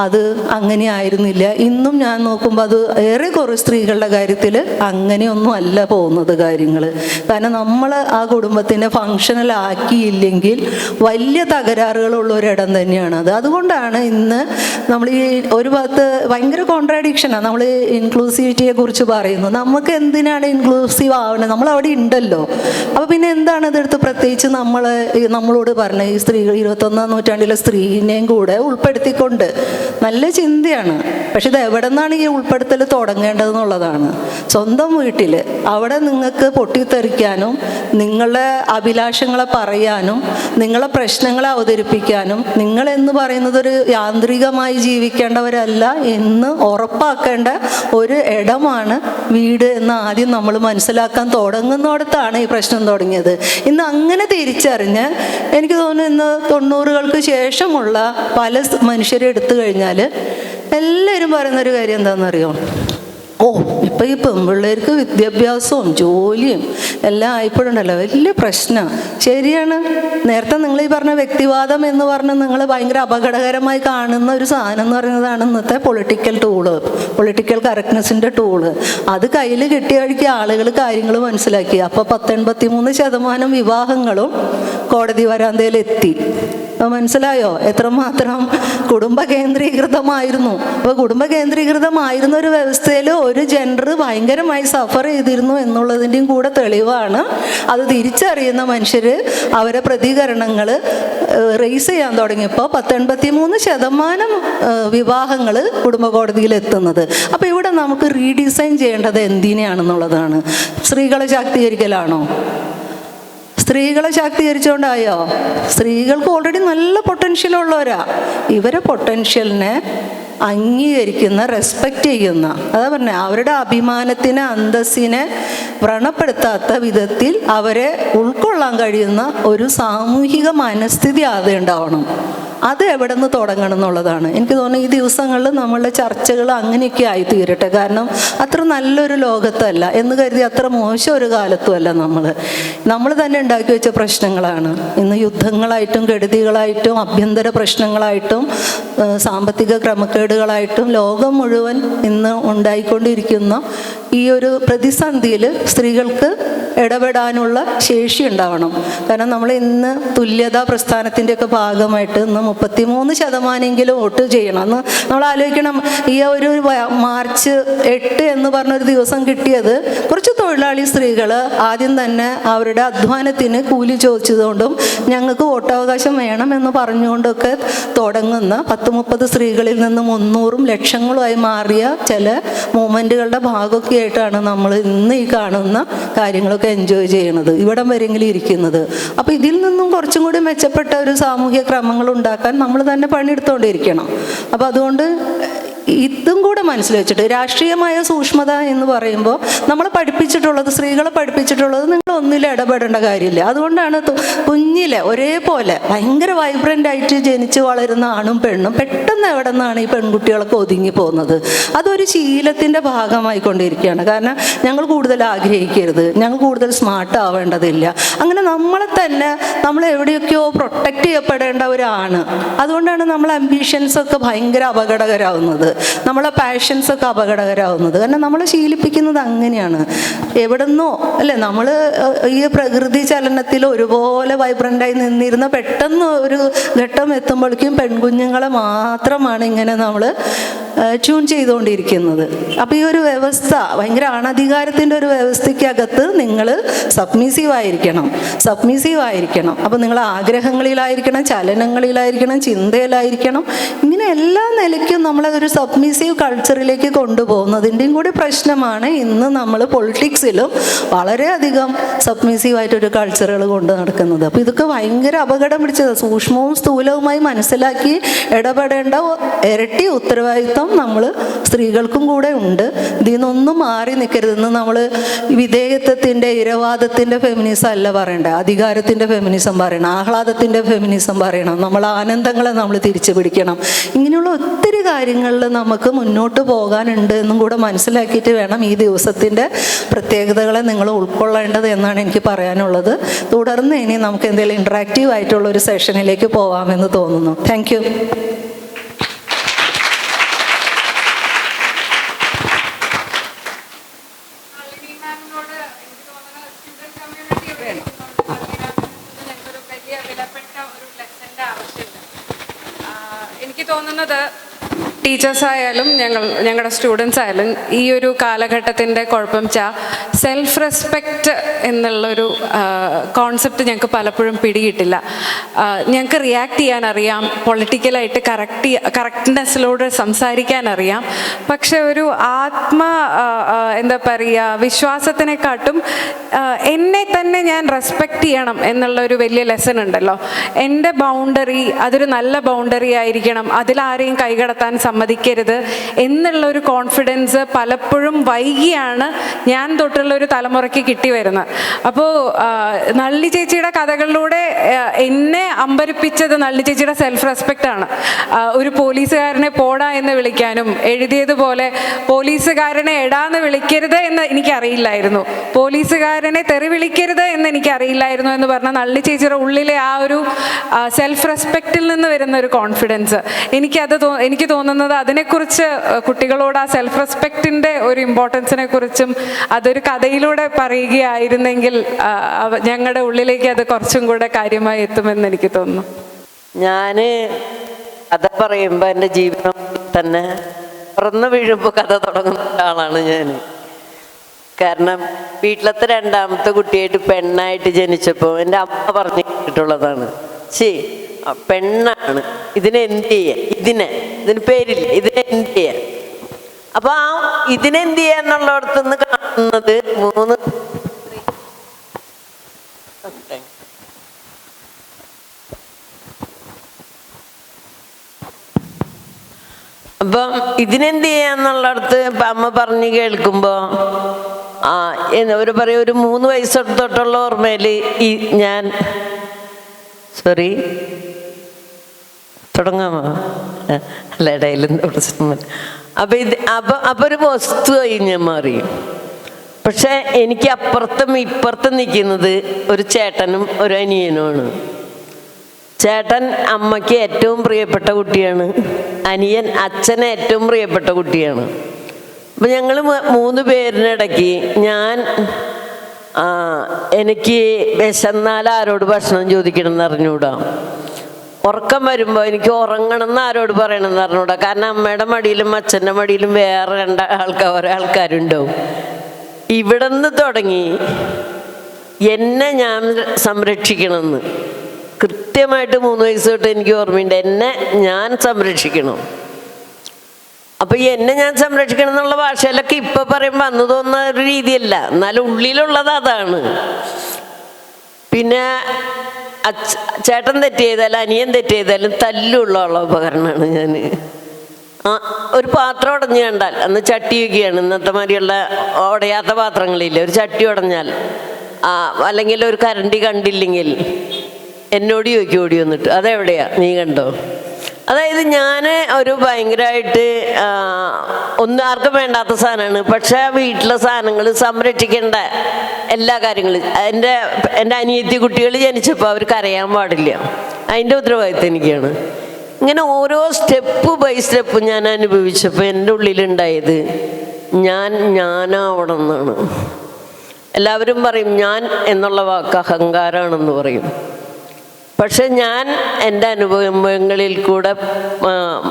അത് അങ്ങനെ ആയിരുന്നില്ല. ഇന്നും ഞാൻ നോക്കുമ്പോൾ അത് ഏറെക്കുറെ സ്ത്രീകളുടെ കാര്യത്തിൽ അങ്ങനെയൊന്നും അല്ല പോകുന്നത് കാര്യങ്ങൾ. കാരണം നമ്മൾ ആ കുടുംബത്തിനെ ഫങ്ഷണലാക്കിയില്ലെങ്കിൽ വലിയ തകരാറുകളുള്ളൊരിടം തന്നെയാണ് അത്. അതുകൊണ്ടാണ് ഇന്ന് നമ്മൾ ഈ ഒരു ഭാഗത്ത് ഭയങ്കര കോൺട്രാഡിക്ഷനാണ്. നമ്മൾ ഇൻക്ലൂസിവിറ്റിയെ കുറിച്ച് പറയുന്നു. നമുക്ക് എന്തിനാണ് ഇൻക്ലൂസീവ് ആവണത്? നമ്മൾ അവിടെ ഉണ്ടല്ലോ. അപ്പോൾ പിന്നെ എന്താണ് ഇതെടുത്ത് പ്രത്യേകിച്ച് നമ്മളോട് പറഞ്ഞ ഈ സ്ത്രീകൾ 21ാം നൂറ്റാണ്ടിലെ സ്ത്രീനെയും കൂടെ ഉൾപ്പെടുത്തിക്കൊണ്ട് നല്ല ചിന്തയാണ്. പക്ഷെ ഇത് എവിടെ നിന്നാണ് ഈ ഉൾപ്പെടുത്തൽ തുടങ്ങേണ്ടതെന്നുള്ളതാണ്. സ്വന്തം വീട്ടിൽ അവിടെ നിങ്ങൾക്ക് പൊട്ടിത്തെറിക്കാനും നിങ്ങളുടെ അഭിലാഷങ്ങളെ പറയാനും നിങ്ങളെ പ്രശ്നങ്ങളെ അവതരിപ്പിക്കാനും നിങ്ങളെന്ന് പറയുന്നത് ഒരു യാന്ത്രികമായി ജീവിക്കേണ്ടവരല്ല എന്ന് ഉറപ്പാക്കേണ്ട ഒരു ഇടമാണ് വീട് എന്ന് ആദ്യം നമ്മൾ മനസ്സിലാക്കാൻ തുടങ്ങുന്നിടത്താണ് ഈ പ്രശ്നം തുടങ്ങിയത്. ഇന്ന് അങ്ങനെ തിരിച്ചറിഞ്ഞ് എനിക്ക് തോന്നുന്നു ഇന്ന് 90കൾക്ക് ശേഷമുള്ള പല മനുഷ്യരെ എടുത്തു കഴിഞ്ഞാൽ എല്ലാവരും പറയുന്നൊരു കാര്യം എന്താണെന്നറിയോ? ഇപ്പം ഈ പെൺപിള്ളേർക്ക് വിദ്യാഭ്യാസവും ജോലിയും എല്ലാം ആയിപ്പോഴുണ്ടല്ലോ വലിയ പ്രശ്നമാണ്. ശരിയാണ്. നേരത്തെ നിങ്ങൾ ഈ പറഞ്ഞ വ്യക്തിവാദം എന്ന് പറഞ്ഞ് നിങ്ങൾ ഭയങ്കര അപകടകരമായി കാണുന്ന ഒരു സാധനം എന്ന് പറയുന്നതാണ് ഇന്നത്തെ പൊളിറ്റിക്കൽ കറക്റ്റ്നെസ്സിൻ്റെ ടൂള്. അത് കയ്യിൽ കിട്ടിയ വഴിക്ക് ആളുകൾ കാര്യങ്ങൾ മനസ്സിലാക്കി. അപ്പോൾ 83% വിവാഹങ്ങളും കോടതി വരാന്തയിലെത്തി. മനസ്സിലായോ എത്രമാത്രം കുടുംബ കേന്ദ്രീകൃതമായിരുന്നു? അപ്പോൾ കുടുംബ കേന്ദ്രീകൃതമായിരുന്ന ഒരു വ്യവസ്ഥയിൽ ഒരു ജെൻഡർ ഭയങ്കരമായി സഫർ ചെയ്തിരുന്നു എന്നുള്ളതിൻ്റെയും കൂടെ തെളിവാണ്. അത് തിരിച്ചറിയുന്ന മനുഷ്യർ അവരെ പ്രതികരണങ്ങൾ റേസ് ചെയ്യാൻ തുടങ്ങിയപ്പോൾ 83% വിവാഹങ്ങൾ കുടുംബ കോടതിയിൽ എത്തുന്നത്. അപ്പോൾ ഇവിടെ നമുക്ക് റീഡിസൈൻ ചെയ്യേണ്ടത് എന്തിനെയാണെന്നുള്ളതാണ്. സ്ത്രീകളെ ശാക്തീകരിക്കലാണോ? സ്ത്രീകളെ ശാക്തീകരിച്ചുകൊണ്ടായോ? സ്ത്രീകൾക്ക് ഓൾറെഡി നല്ല പൊട്ടൻഷ്യൽ ഉള്ളവരാ. ഇവരെ പൊട്ടൻഷ്യലിനെ അംഗീകരിക്കുന്ന, റെസ്പെക്റ്റ് ചെയ്യുന്ന, അതാ പറഞ്ഞ അവരുടെ അഭിമാനത്തിനെ, അന്തസ്സിനെ വ്രണപ്പെടുത്താത്ത വിധത്തിൽ അവരെ ഉൾക്കൊള്ളാൻ കഴിയുന്ന ഒരു സാമൂഹിക മനസ്ഥിതി ആദ്യം ഉണ്ടാവണം. അത് എവിടെ നിന്ന് തുടങ്ങണം എന്നുള്ളതാണ്. എനിക്ക് തോന്നുന്നു ഈ ദിവസങ്ങളിൽ നമ്മളുടെ ചർച്ചകൾ അങ്ങനെയൊക്കെ ആയി തീരട്ടെ. കാരണം അത്ര നല്ലൊരു ലോകത്തല്ല എന്ന് കരുതി അത്ര മോശം ഒരു കാലത്തുമല്ല. നമ്മൾ തന്നെ ഉണ്ടാക്കി വെച്ച പ്രശ്നങ്ങളാണ് ഇന്ന് യുദ്ധങ്ങളായിട്ടും കെടുതികളായിട്ടും ആഭ്യന്തര പ്രശ്നങ്ങളായിട്ടും സാമ്പത്തിക ക്രമക്കേടുകളായിട്ടും ലോകം മുഴുവൻ ഇന്ന് ഉണ്ടായിക്കൊണ്ടിരിക്കുന്ന ഈ ഒരു പ്രതിസന്ധിയിൽ സ്ത്രീകൾക്ക് ഇടപെടാനുള്ള ശേഷി ഉണ്ടാവണം. കാരണം നമ്മൾ ഇന്ന് തുല്യതാ പ്രസ്ഥാനത്തിൻ്റെയൊക്കെ ഭാഗമായിട്ട് ഇന്ന് 33% വോട്ട് ചെയ്യണം. അന്ന് നമ്മൾ ആലോചിക്കണം, ഈ ഒരു മാർച്ച് 8 എന്ന് പറഞ്ഞൊരു ദിവസം കിട്ടിയത് കുറച്ച് തൊഴിലാളി സ്ത്രീകൾ ആദ്യം തന്നെ അവരുടെ അധ്വാനത്തിന് കൂലി ചോദിച്ചതുകൊണ്ടും ഞങ്ങൾക്ക് വോട്ടവകാശം വേണമെന്ന് പറഞ്ഞുകൊണ്ടൊക്കെ തുടങ്ങുന്ന 10-30 സ്ത്രീകളിൽ നിന്ന് 300 ലക്ഷങ്ങളുമായി മാറിയ ചില മൂവ്മെൻറ്റുകളുടെ ഭാഗമൊക്കെ ആയിട്ടാണ് നമ്മൾ ഇന്ന് ഈ കാണുന്ന കാര്യങ്ങളൊക്കെ എൻജോയ് ചെയ്യണത്, ഇവിടം വരെയെങ്കിലും ഇരിക്കുന്നത്. അപ്പോൾ ഇതിൽ നിന്നും കുറച്ചും കൂടി മെച്ചപ്പെട്ട ഒരു സാമൂഹ്യ ക്രമങ്ങൾ ഉണ്ടാക്കാൻ നമ്മൾ തന്നെ പണിയെടുത്തുകൊണ്ടിരിക്കണം. അപ്പോൾ അതുകൊണ്ട് ഇതും കൂടെ മനസ്സിൽ വെച്ചിട്ട് രാഷ്ട്രീയമായ സൂക്ഷ്മത എന്ന് പറയുമ്പോൾ നമ്മൾ പഠിപ്പിച്ചിട്ടുള്ളത്, സ്ത്രീകളെ പഠിപ്പിച്ചിട്ടുള്ളത് നിങ്ങൾ ഒന്നിലും ഇടപെടേണ്ട കാര്യമില്ല. അതുകൊണ്ടാണ് കുഞ്ഞിലെ ഒരേപോലെ ഭയങ്കര വൈബ്രൻ്റ് ആയിട്ട് ജനിച്ച് വളരുന്ന ആണും പെണ്ണും പെട്ടെന്ന് എവിടെ നിന്നാണ് ഈ പെൺകുട്ടികളൊക്കെ ഒതുങ്ങി പോകുന്നത്. അതൊരു ശീലത്തിൻ്റെ ഭാഗമായിക്കൊണ്ടിരിക്കുകയാണ്. കാരണം ഞങ്ങൾ കൂടുതൽ ആഗ്രഹിക്കരുത്, ഞങ്ങൾ കൂടുതൽ സ്മാർട്ട് ആവേണ്ടതില്ല, അങ്ങനെ നമ്മളെ തന്നെ നമ്മൾ എവിടെയൊക്കെയോ പ്രൊട്ടക്റ്റ് ചെയ്യപ്പെടേണ്ടവരാണ്. അതുകൊണ്ടാണ് നമ്മളെ അംബിഷൻസൊക്കെ ഭയങ്കര അപകടകരമാവുന്നത്, നമ്മളെ പാഷൻസൊക്കെ അപകടകരമാവുന്നത്. കാരണം നമ്മൾ ശീലിപ്പിക്കുന്നത് അങ്ങനെയാണ്. എവിടെന്നോ അല്ലേ, നമ്മൾ ഈ പ്രകൃതി ചലനത്തിൽ ഒരുപോലെ വൈബ്രൻ്റായി നിന്നിരുന്ന പെട്ടെന്ന് ഒരു ഘട്ടം എത്തുമ്പോഴേക്കും പെൺകുഞ്ഞുങ്ങളെ മാത്രമാണ് ഇങ്ങനെ നമ്മൾ ട്യൂൺ ചെയ്തുകൊണ്ടിരിക്കുന്നത്. അപ്പോൾ ഈ ഒരു വ്യവസ്ഥ ഭയങ്കര അണധികാരത്തിൻ്റെ ഒരു വ്യവസ്ഥയ്ക്കകത്ത് നിങ്ങൾ സബ്മിസീവ് ആയിരിക്കണം. അപ്പോൾ നിങ്ങൾ ആഗ്രഹങ്ങളിലായിരിക്കണം, ചലനങ്ങളിലായിരിക്കണം, ചിന്തയിലായിരിക്കണം. ഇങ്ങനെ എല്ലാ നിലയ്ക്കും നമ്മളതൊരു സബ്മിസീവ് കൾച്ചറിലേക്ക് കൊണ്ടുപോകുന്നതിൻ്റെയും കൂടി പ്രശ്നമാണ് ഇന്ന് നമ്മൾ പൊളിറ്റിക്സിലും വളരെയധികം സബ്മിസീവായിട്ടൊരു കൾച്ചറുകൾ കൊണ്ട് നടക്കുന്നത്. അപ്പോൾ ഇതൊക്കെ ഭയങ്കര അപകടം പിടിച്ചത്. സൂക്ഷ്മവും സ്ഥൂലവുമായി മനസ്സിലാക്കി ഇടപെടേണ്ട ഇരട്ടി ഉത്തരവാദിത്വം നമ്മൾ സ്ത്രീകൾക്കും കൂടെ ഉണ്ട്. ഇതിൽ നിന്നൊന്നും മാറി നിൽക്കരുതെന്ന് നമ്മൾ വിധേയത്വത്തിൻ്റെ, ഇരവാദത്തിൻ്റെ ഫെമിനിസം അല്ല പറയേണ്ടത്, അധികാരത്തിൻ്റെ ഫെമിനിസം പറയണം, ആഹ്ലാദത്തിൻ്റെ ഫെമിനിസം പറയണം, നമ്മൾ ആനന്ദങ്ങളെ നമ്മൾ തിരിച്ചു പിടിക്കണം. ഇങ്ങനെയുള്ള ഒത്തിരി കാര്യങ്ങളിൽ നമുക്ക് മുന്നോട്ട് പോകാനുണ്ട് എന്നും കൂടെ മനസ്സിലാക്കിയിട്ട് വേണം ഈ ദിവസത്തിൻ്റെ പ്രത്യേകതകളെ നിങ്ങൾ ഉൾക്കൊള്ളേണ്ടത് എന്നാണ് എനിക്ക് പറയാനുള്ളത്. തുടർന്ന് ഇനി നമുക്ക് എന്തെങ്കിലും ഇൻട്രാക്റ്റീവ് ആയിട്ടുള്ള ഒരു സെഷനിലേക്ക് പോകാമെന്ന് തോന്നുന്നു. Thank you. എനിക്ക് തോന്നുന്നത് ടീച്ചേഴ്സ് ആയാലും ഞങ്ങളുടെ സ്റ്റുഡൻസ് ആയാലും ഈ ഒരു കാലഘട്ടത്തിൻ്റെ കുഴപ്പം വെച്ചാൽ സെൽഫ് റെസ്പെക്റ്റ് എന്നുള്ളൊരു കോൺസെപ്റ്റ് ഞങ്ങൾക്ക് പലപ്പോഴും പിടികിട്ടില്ല. ഞങ്ങൾക്ക് റിയാക്ട് ചെയ്യാൻ അറിയാം, പൊളിറ്റിക്കലായിട്ട് കറക്റ്റ്നെസ്സിലൂടെ സംസാരിക്കാൻ അറിയാം. പക്ഷെ ഒരു എന്താ പറയുക, വിശ്വാസത്തിനെക്കാട്ടും എന്നെ തന്നെ ഞാൻ റെസ്പെക്റ്റ് ചെയ്യണം എന്നുള്ളൊരു വലിയ ലെസൺ ഉണ്ടല്ലോ. എൻ്റെ ബൗണ്ടറി അതൊരു നല്ല ബൗണ്ടറി ആയിരിക്കണം, അതിലാരെയും കൈകടത്താൻ സമ്മതിക്കരുത് എന്നുള്ളൊരു കോൺഫിഡൻസ് പലപ്പോഴും വൈകിയാണ് ഞാൻ തൊട്ടുള്ള ഒരു തലമുറയ്ക്ക് കിട്ടി വരുന്നത്. അപ്പോൾ നള്ളി ചേച്ചിയുടെ കഥകളിലൂടെ എന്നെ അമ്പരിപ്പിച്ചത് നള്ളി ചേച്ചിയുടെ സെൽഫ് റെസ്പെക്റ്റ് ആണ്. ഒരു പോലീസുകാരനെ പോടാ എന്ന് വിളിക്കാനും എഴുതിയതുപോലെ പോലീസുകാരനെ എടാന്ന് വിളിക്കരുത് എന്ന് എനിക്കറിയില്ലായിരുന്നു, പോലീസുകാരനെ തെറി വിളിക്കരുത് എന്ന് എനിക്കറിയില്ലായിരുന്നു എന്ന് പറഞ്ഞാൽ നള്ളി ചേച്ചിയുടെ ഉള്ളിലെ ആ ഒരു സെൽഫ് റെസ്പെക്റ്റിൽ നിന്ന് വരുന്ന ഒരു കോൺഫിഡൻസ് എനിക്ക് തോന്നുന്നത് അതിനെക്കുറിച്ച് കുട്ടികളോട് ആ സെൽഫ് റെസ്പെക്റ്റിൻ്റെ ഒരു ഇമ്പോർട്ടൻസിനെ കുറിച്ചും അതൊരു കഥയിലൂടെ പറയുകയായിരുന്നെങ്കിൽ ഞങ്ങളുടെ ഉള്ളിലേക്ക് അത് കുറച്ചും കൂടെ കാര്യമായി എത്തുമെന്ന് എനിക്ക് തോന്നുന്നു. ഞാൻ കഥ പറയുമ്പോൾ എൻ്റെ ജീവിതം തന്നെ പിറന്നു വീഴുമ്പോൾ കഥ തുടങ്ങുന്ന ഒരാളാണ് ഞാൻ. കാരണം വീട്ടിലത്തെ രണ്ടാമത്തെ കുട്ടിയായിട്ട് പെണ്ണായിട്ട് ജനിച്ചപ്പോൾ എൻ്റെ അമ്മ പറഞ്ഞു കേട്ടിട്ടുള്ളതാണ്, പെണ്ണാണ്, ഇതിനെന്ത് ചെയ്യാ, ഇതിന് പേരില്ല, ഇതിനെന്ത് ചെയ്യാ. അപ്പൊ ആ ഇതിനെന്ത് ചെയ്യാന്നുള്ളടത്തുനിന്ന് കാണുന്നത് മൂന്ന് അപ്പം ഇതിനെന്ത് ചെയ്യാന്നുള്ളടത്ത് ഇപ്പം അമ്മ പറഞ്ഞ് കേൾക്കുമ്പോൾ ഒരു പറയും, ഒരു 3 വയസ്സ് തൊട്ടുള്ള ഓർമ്മയിൽ ഞാൻ തുടങ്ങാമോ അല്ല ഇടയിലും അപ്പൊ ഒരു വസ്തു ഞാൻ മാറി. പക്ഷെ എനിക്ക് അപ്പുറത്തും ഇപ്പുറത്തും നിൽക്കുന്നത് ഒരു ചേട്ടനും ഒരു അനിയനുമാണ്. ചേട്ടൻ അമ്മയ്ക്ക് ഏറ്റവും പ്രിയപ്പെട്ട കുട്ടിയാണ്, അനിയൻ അച്ഛന് ഏറ്റവും പ്രിയപ്പെട്ട കുട്ടിയാണ്. അപ്പം ഞങ്ങൾ 3 പേരിനിടയ്ക്ക് എനിക്ക് വിശന്നാൽ ആരോട് ഭക്ഷണം ചോദിക്കണം എന്ന് അറിഞ്ഞൂടാ, ഉറക്കം വരുമ്പോൾ എനിക്ക് ഉറങ്ങണം എന്ന് ആരോട് പറയണമെന്ന് അറിഞ്ഞൂടാ. കാരണം അമ്മയുടെ മടിയിലും അച്ഛൻ്റെ മടിയിലും വേറെ ഓരോ ആൾക്കാരുണ്ടാവും. ഇവിടെ നിന്ന് തുടങ്ങി എന്നെ ഞാൻ സംരക്ഷിക്കണമെന്ന് കൃത്യമായിട്ട് 3 വയസ്സ് തൊട്ട് എനിക്ക് ഓർമ്മയുണ്ട്, എന്നെ ഞാൻ സംരക്ഷിക്കണം. അപ്പൊ എന്നെ ഞാൻ സംരക്ഷിക്കണം എന്നുള്ള ഭാഷയിലൊക്കെ ഇപ്പൊ പറയുമ്പോൾ അന്ന് തോന്നുന്ന ഒരു രീതിയല്ല, എന്നാലും ഉള്ളിലുള്ളത് അതാണ്. പിന്നെ ചേട്ടൻ തെറ്റ് ചെയ്താലും അനിയൻ തെറ്റ് ചെയ്താലും തല്ലുള്ള ഉപകരണമാണ് ഞാൻ. ഒരു പാത്രം ഉടഞ്ഞു കണ്ടാൽ, അന്ന് ചട്ടി വയ്ക്കുകയാണ്, ഇന്നത്തെ മാതിരിയുള്ള ഉടയാത്ത പാത്രങ്ങളില്ല, ഒരു ചട്ടി ഉടഞ്ഞാൽ അല്ലെങ്കിൽ ഒരു കരണ്ടി കണ്ടില്ലെങ്കിൽ എന്നോട് ചോദിക്കും ഓടി വന്നിട്ട്, അതെവിടെയാ നീ കണ്ടോ? അതായത് ഞാൻ ഒരു ഭയങ്കരമായിട്ട് ഒന്നും ആർക്കും വേണ്ടാത്ത സാധനമാണ്, പക്ഷെ ആ വീട്ടിലെ സാധനങ്ങൾ സംരക്ഷിക്കേണ്ട എല്ലാ കാര്യങ്ങളും. എൻ്റെ അനിയത്തി കുട്ടികൾ ജനിച്ചപ്പോൾ അവർക്ക് അറിയാൻ പാടില്ല, അതിൻ്റെ ഉത്തരവാദിത്വം എനിക്കാണ്. ഇങ്ങനെ ഓരോ സ്റ്റെപ്പ് ബൈ സ്റ്റെപ്പ് ഞാൻ അനുഭവിച്ചപ്പോൾ എൻ്റെ ഉള്ളിലുണ്ടായത് ഞാനാവണം എന്നാണ്. എല്ലാവരും പറയും ഞാൻ എന്നുള്ള വാക്ക് അഹങ്കാരമാണെന്ന് പറയും. പക്ഷെ ഞാൻ എൻ്റെ അനുഭവങ്ങളിൽ കൂടെ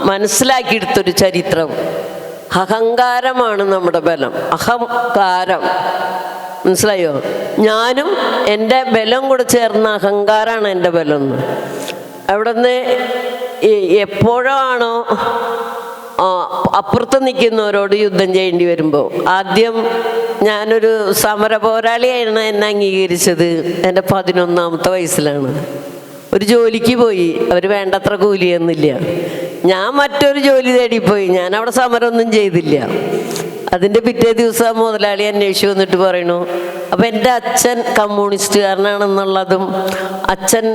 മനസ്സിലാക്കിയെടുത്തൊരു ചരിത്രം, അഹങ്കാരമാണ് നമ്മുടെ ബലം. അഹങ്കാരം മനസ്സിലായോ? ഞാനും എൻ്റെ ബലം കൂടെ ചേർന്ന അഹങ്കാരമാണ് എൻ്റെ ബലം എന്ന്. അവിടുന്ന് എപ്പോഴാണോ അപ്പുറത്ത് നിൽക്കുന്നവരോട് യുദ്ധം ചെയ്യേണ്ടി വരുമ്പോൾ, ആദ്യം ഞാനൊരു സമര പോരാളിയാണ് എന്നെ അംഗീകരിച്ചത് എൻ്റെ 11ാമത്തെ വയസ്സിലാണ്. ഒരു ജോലിക്ക് പോയി, അവർ വേണ്ടത്ര കൂലിയൊന്നുമില്ല. ഞാൻ മറ്റൊരു ജോലി തേടിപ്പോയി, ഞാൻ അവിടെ സമരമൊന്നും ചെയ്തില്ല. അതിൻ്റെ പിറ്റേ ദിവസം മുതലാളി അന്വേഷിച്ച് വന്നിട്ട് പറയണു, അപ്പം എൻ്റെ അച്ഛൻ കമ്മ്യൂണിസ്റ്റുകാരനാണെന്നുള്ളതും അച്ഛൻ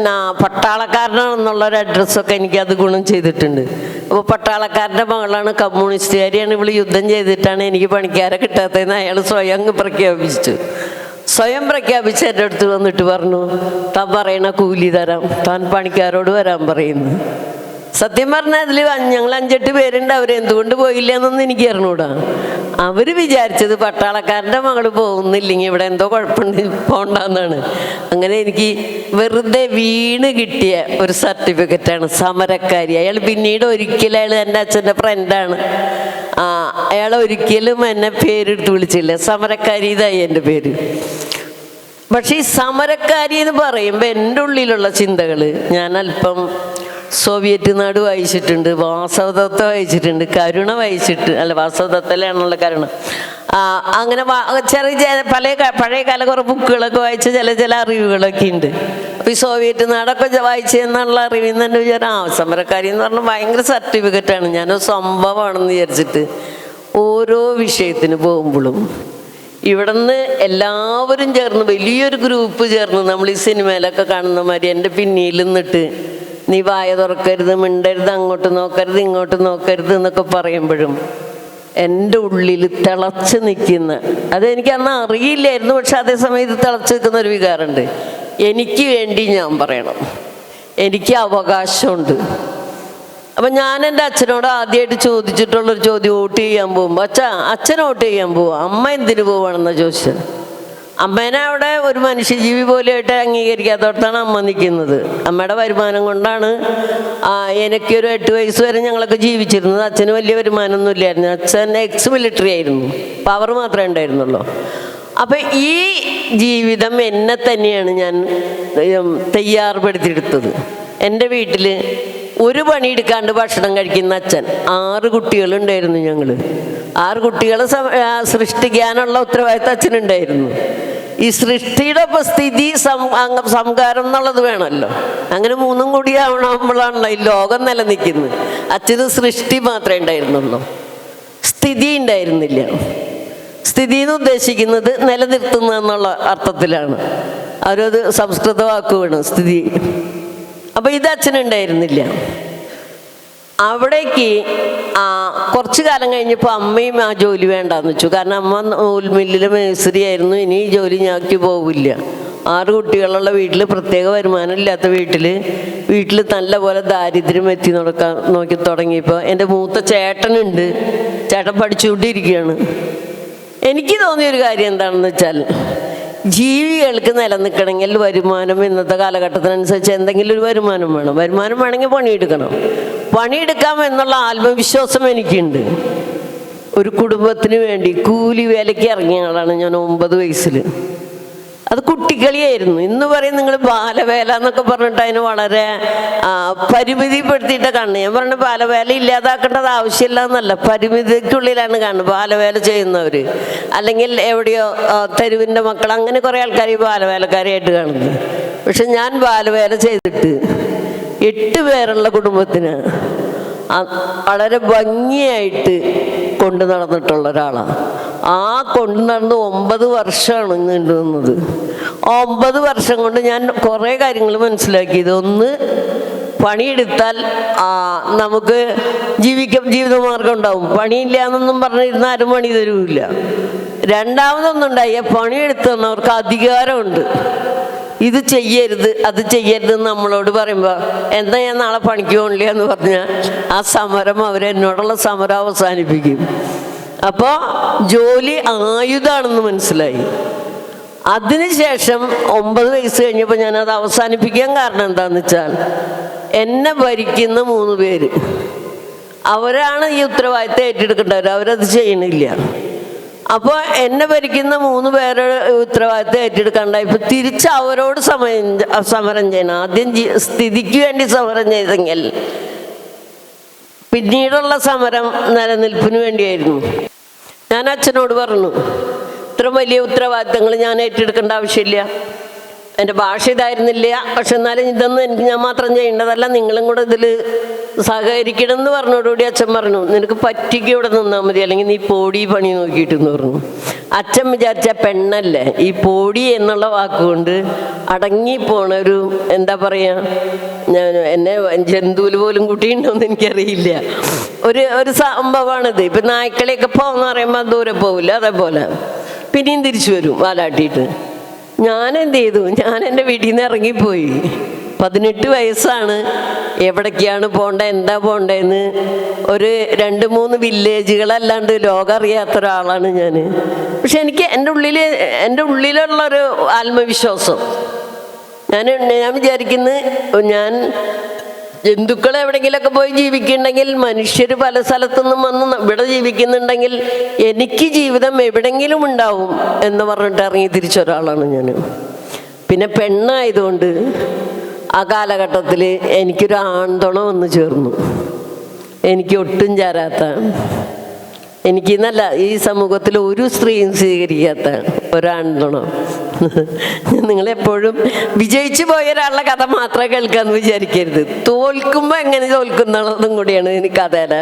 പട്ടാളക്കാരനാണെന്നുള്ള ഒരു അഡ്രസ്സൊക്കെ എനിക്കത് ഗുണം ചെയ്തിട്ടുണ്ട്. അപ്പോൾ പട്ടാളക്കാരൻ്റെ മകളാണ്, കമ്മ്യൂണിസ്റ്റുകാരിയാണ്, ഇവൾ യുദ്ധം ചെയ്തിട്ടാണ് എനിക്ക് പണിക്കാരെ കിട്ടാത്തതെന്ന് അയാൾ സ്വയം പ്രഖ്യാപിച്ചു. സ്വയം പ്രഖ്യാപിച്ച് എൻ്റെ അടുത്ത് വന്നിട്ട് പറഞ്ഞു, താൻ പറയണ കൂലി തരാം, താൻ പണിക്കാരോട് വരാൻ പറയുന്നു. സത്യം പറഞ്ഞാൽ അതിൽ ഞങ്ങൾ 5-8 പേരുണ്ട്, അവരെന്തുകൊണ്ട് പോയില്ല എന്നൊന്നും എനിക്ക് അറിഞ്ഞൂടാ. അവർ വിചാരിച്ചത് പട്ടാളക്കാരൻ്റെ മകൾ പോകുന്നില്ലെങ്കിൽ ഇവിടെ എന്തോ കുഴപ്പമുണ്ട്, പോണ്ടെന്നാണ്. അങ്ങനെ എനിക്ക് വെറുതെ വീണ് കിട്ടിയ ഒരു സർട്ടിഫിക്കറ്റാണ് സമരക്കാരി. അയാൾ പിന്നീട് ഒരിക്കലും, അയാൾ എൻ്റെ അച്ഛൻ്റെ ഫ്രണ്ടാണ്, അയാൾ ഒരിക്കലും എന്നെ പേരെടുത്ത് വിളിച്ചില്ല. സമരക്കാരി ഇതായി എൻ്റെ പേര്. പക്ഷെ ഈ സമരക്കാരി എന്ന് പറയുമ്പോൾ എൻ്റെ ഉള്ളിലുള്ള ചിന്തകൾ, ഞാൻ അല്പം സോവിയറ്റ് നാട് വായിച്ചിട്ടുണ്ട്, വാസവദത്ത വായിച്ചിട്ടുണ്ട്, കരുണ വായിച്ചിട്ട്, അല്ല വാസവദത്തയിലാണുള്ള കരുണ, അങ്ങനെ ചെറിയ പഴയകാല കുറേ ബുക്കുകളൊക്കെ വായിച്ച ചില അറിവുകളൊക്കെ ഉണ്ട്. അപ്പോൾ ഈ സോവിയറ്റ് നാടൊക്കെ വായിച്ചെന്നുള്ള അറിവിൽ നിന്ന് തന്നെ വിചാരം സമരക്കാരി എന്ന് പറഞ്ഞാൽ ഭയങ്കര സർട്ടിഫിക്കറ്റാണ്. ഞാനൊരു സംഭവമാണെന്ന് വിചാരിച്ചിട്ട് ഓരോ വിഷയത്തിന് പോകുമ്പോഴും ഇവിടുന്ന് എല്ലാവരും ചേർന്ന്, വലിയൊരു ഗ്രൂപ്പ് ചേർന്ന്, നമ്മൾ ഈ സിനിമയിലൊക്കെ കാണുന്ന മാതിരി എൻ്റെ പിന്നിൽ നിന്നിട്ട് നീ വായ തുറക്കരുത്, മിണ്ടരുത്, അങ്ങോട്ട് നോക്കരുത്, ഇങ്ങോട്ട് നോക്കരുത് എന്നൊക്കെ പറയുമ്പോഴും എൻ്റെ ഉള്ളിൽ തിളച്ച് നിൽക്കുന്ന, അതെനിക്ക് അന്ന് അറിയില്ലായിരുന്നു, പക്ഷെ അതേസമയത്ത് തിളച്ച് നിൽക്കുന്ന ഒരു വികാരമുണ്ട്. എനിക്ക് വേണ്ടി ഞാൻ പറയണം, എനിക്ക് അവകാശമുണ്ട്. അപ്പം ഞാൻ എൻ്റെ അച്ഛനോട് ആദ്യമായിട്ട് ചോദിച്ചിട്ടുള്ളൊരു ചോദ്യം, വോട്ട് ചെയ്യാൻ പോകുമ്പോൾ, അച്ഛൻ വോട്ട് ചെയ്യാൻ പോവുക, അമ്മ എന്തിനു പോവുകയാണെന്നാണ് ചോദിച്ചത്. അമ്മേനെ അവിടെ ഒരു മനുഷ്യജീവി പോലെയായിട്ട് അംഗീകരിക്കാത്തടത്താണ് അമ്മ നിൽക്കുന്നത്. അമ്മയുടെ വരുമാനം കൊണ്ടാണ് എനിക്കൊരു 8 വയസ്സ് വരെ ഞങ്ങളൊക്കെ ജീവിച്ചിരുന്നത്. അച്ഛന് വലിയ വരുമാനമൊന്നും ഇല്ലായിരുന്നു. അച്ഛൻ എക്സ് മിലിറ്ററി ആയിരുന്നു, പവർ മാത്രമേ ഉണ്ടായിരുന്നുള്ളൂ. അപ്പം ഈ ജീവിതം എന്നെ തന്നെയാണ് ഞാൻ തയ്യാറുപെടുത്തിയെടുത്തത്. എൻ്റെ വീട്ടിൽ ഒരു പണിയെടുക്കാണ്ട് ഭക്ഷണം കഴിക്കുന്ന അച്ഛൻ, 6 കുട്ടികളുണ്ടായിരുന്നു. ഞങ്ങൾ 6 കുട്ടികളെ സൃഷ്ടിക്കാനുള്ള ഉത്തരവാദിത്തം അച്ഛനുണ്ടായിരുന്നു. ഈ സൃഷ്ടിയുടെ സ്ഥിതി സംഹാരം എന്നുള്ളത് വേണമല്ലോ. അങ്ങനെ 3ഉം കൂടി ആവണമ്പോഴാണല്ലോ ഈ ലോകം നിലനിൽക്കുന്നത്. അച്ഛന് സൃഷ്ടി മാത്രമേ ഉണ്ടായിരുന്നുള്ളൂ, സ്ഥിതി ഉണ്ടായിരുന്നില്ല. സ്ഥിതി എന്ന് ഉദ്ദേശിക്കുന്നത് നിലനിർത്തുന്ന എന്നുള്ള അർത്ഥത്തിലാണ്. അവരത് സംസ്കൃത വാക്കുവാണ് സ്ഥിതി. അപ്പം ഇത് അച്ഛനുണ്ടായിരുന്നില്ല. അവിടേക്ക് കുറച്ച് കാലം കഴിഞ്ഞപ്പോൾ അമ്മയും ആ ജോലി വേണ്ടാന്ന് വെച്ചു. കാരണം അമ്മ നൂൽമില്ലിലെ മേസ്ത്രി ആയിരുന്നു. ഇനി ഈ ജോലി ഞാക്കി പോവില്ല. 6 കുട്ടികളുള്ള വീട്ടിൽ, പ്രത്യേക വരുമാനം ഇല്ലാത്ത വീട്ടിൽ നല്ലപോലെ ദാരിദ്ര്യം നോക്കി തുടങ്ങിയപ്പോൾ എൻ്റെ മൂത്ത ചേട്ടനുണ്ട്. ചേട്ടൻ പഠിച്ചുകൊണ്ടിരിക്കുകയാണ്. എനിക്ക് തോന്നിയൊരു കാര്യം എന്താണെന്ന് വെച്ചാൽ, ജീവികൾക്ക് നിലനിൽക്കണമെങ്കിൽ വരുമാനം ഇന്നത്തെ കാലഘട്ടത്തിനനുസരിച്ച് എന്തെങ്കിലും ഒരു വരുമാനം വേണം. വരുമാനം വേണമെങ്കിൽ പണിയെടുക്കണം. പണിയെടുക്കാം എന്നുള്ള ആത്മവിശ്വാസം എനിക്കുണ്ട്. ഒരു കുടുംബത്തിന് വേണ്ടി കൂലി വേലയ്ക്ക് ഇറങ്ങിയ ആളാണ് ഞാൻ 9 വയസ്സിൽ. അത് കുട്ടിക്കളിയായിരുന്നു. ഇന്ന് പറയും നിങ്ങൾ ബാലവേല എന്നൊക്കെ പറഞ്ഞിട്ട് അതിന് വളരെ പരിമിതിപ്പെടുത്തിയിട്ട് കാണുന്നത്. ഞാൻ പറഞ്ഞ ബാലവേല ഇല്ലാതാക്കേണ്ടത് ആവശ്യമില്ല എന്നല്ല, പരിമിതിക്കുള്ളിലാണ് കാണുന്നത് ബാലവേല ചെയ്യുന്നവർ. അല്ലെങ്കിൽ എവിടെയോ തെരുവിൻ്റെ മക്കൾ, അങ്ങനെ കുറേ ആൾക്കാർ ഈ ബാലവേലക്കാരായിട്ട് കാണുന്നത്. പക്ഷെ ഞാൻ ബാലവേല ചെയ്തിട്ട് 8 പേരുള്ള കുടുംബത്തിന് വളരെ ഭംഗിയായിട്ട് കൊണ്ടു നടന്നിട്ടുള്ള ഒരാളാണ്. ആ കൊണ്ടു നടന്ന് 9 വർഷമാണ് നീണ്ടു നിന്നത്. 9 വർഷം കൊണ്ട് ഞാൻ കുറേ കാര്യങ്ങൾ മനസ്സിലാക്കിയത്, ഒന്ന്, പണിയെടുത്താൽ നമുക്ക് ജീവിതമാർഗം ഉണ്ടാവും. പണിയില്ല എന്നൊന്നും പറഞ്ഞിരുന്ന ആരും പണി തരൂല്ല. രണ്ടാമതൊന്നുണ്ടായ പണിയെടുത്ത് തന്നവർക്ക് അധികാരമുണ്ട്. ഇത് ചെയ്യരുത് അത് ചെയ്യരുത് നമ്മളോട് പറയുമ്പോൾ എന്താ ഞാൻ നാളെ പണിക്ക് പോകണില്ല എന്ന് പറഞ്ഞാൽ ആ സമരം അവരെന്നോടുള്ള സമരം അവസാനിപ്പിക്കും. അപ്പോൾ ജോലി ആയുധമാണെന്ന് മനസ്സിലായി. അതിനുശേഷം 9 വയസ്സ് കഴിഞ്ഞപ്പോൾ ഞാനത് അവസാനിപ്പിക്കാൻ കാരണം എന്താണെന്ന് വെച്ചാൽ, എന്നെ ഭരിക്കുന്ന 3 പേര് അവരാണ് ഈ ഉത്തരവാദിത്തം ഏറ്റെടുക്കേണ്ടവർ, അവരത് ചെയ്യണില്ല. അപ്പോൾ എന്നെ ഭരിക്കുന്ന 3 പേരുടെ ഉത്തരവാദിത്തം ഏറ്റെടുക്കാണ്ടായി. ഇപ്പം തിരിച്ച് അവരോട് സമരം ചെയ്യണം. ആദ്യം സ്ഥിതിക്ക് വേണ്ടി സമരം ചെയ്തെങ്കിൽ പിന്നീടുള്ള സമരം നിലനിൽപ്പിന് വേണ്ടിയായിരുന്നു. ഞാൻ അച്ഛനോട് പറഞ്ഞു, ഇത്ര വലിയ ഉത്തരവാദിത്തങ്ങൾ ഞാൻ ഏറ്റെടുക്കേണ്ട ആവശ്യമില്ല. എൻ്റെ ഭാഷ ഇതായിരുന്നില്ല, പക്ഷെ എന്നാലും ഇതൊന്നും ഞാൻ മാത്രം ചെയ്യേണ്ടതല്ല, നിങ്ങളും കൂടെ ഇതിൽ സഹകരിക്കണം എന്ന് പറഞ്ഞോടുകൂടി അച്ഛൻ പറഞ്ഞു, നിനക്ക് പറ്റിക്ക് ഇവിടെ നിന്നാൽ മതി, അല്ലെങ്കിൽ നീ പോടി പണി നോക്കിയിട്ടെന്ന് പറഞ്ഞു. അച്ഛൻ വിചാരിച്ച പെണ്ണല്ലേ ഈ പോടി എന്നുള്ള വാക്കുകൊണ്ട് അടങ്ങിപ്പോണ ഒരു, എന്താ പറയുക, എന്നെ ജന്തുവിൽ പോലും കുട്ടിയുണ്ടോയെന്ന് എനിക്കറിയില്ല, ഒരു സംഭവമാണിത്. ഇപ്പം നായ്ക്കളെയൊക്കെ പോകുന്ന പറയുമ്പോൾ ദൂരെ പോവില്ല, അതേപോലെ പിന്നെയും തിരിച്ചു വരും വാലാട്ടിയിട്ട്. ഞാൻ എന്ത് ചെയ്തു, ഞാൻ എൻ്റെ വീട്ടിൽ നിന്ന് ഇറങ്ങിപ്പോയി. 18 വയസ്സാണ്. എവിടേക്കാണ് പോകേണ്ടത്, എന്താ പോകേണ്ടതെന്ന് ഒരു 2-3 വില്ലേജുകളല്ലാണ്ട് ലോകം അറിയാത്ത ഒരാളാണ് ഞാൻ. പക്ഷെ എനിക്ക് എൻ്റെ ഉള്ളിലുള്ളൊരു ആത്മവിശ്വാസം, ഞാൻ വിചാരിക്കുന്നത്, ഞാൻ ജന്തുക്കൾ എവിടെയെങ്കിലുമൊക്കെ പോയി ജീവിക്കുന്നുണ്ടെങ്കിൽ, മനുഷ്യർ പല സ്ഥലത്തുനിന്നും വന്ന് ഇവിടെ ജീവിക്കുന്നുണ്ടെങ്കിൽ എനിക്ക് ജീവിതം എവിടെയെങ്കിലും ഉണ്ടാവും എന്ന് പറഞ്ഞിട്ട് ഇറങ്ങി തിരിച്ച ഒരാളാണ് ഞാൻ. പിന്നെ പെണ്ണായതുകൊണ്ട് ആ കാലഘട്ടത്തിൽ എനിക്കൊരു ആൺതുണ വന്ന് ചേർന്നു. എനിക്ക് ഒട്ടും ചേരാത്ത, എനിക്കെന്നല്ല ഈ സമൂഹത്തിൽ ഒരു സ്ത്രീയും സ്വീകരിക്കാത്ത ഒരാൺതുണ. നിങ്ങളെപ്പോഴും വിജയിച്ചു പോയ ഒരാളുടെ കഥ മാത്രമേ കേൾക്കാമെന്ന് വിചാരിക്കരുത്. തോൽക്കുമ്പോൾ എങ്ങനെ തോൽക്കുന്നതും കൂടിയാണ് എനിക്ക് കഥയുടെ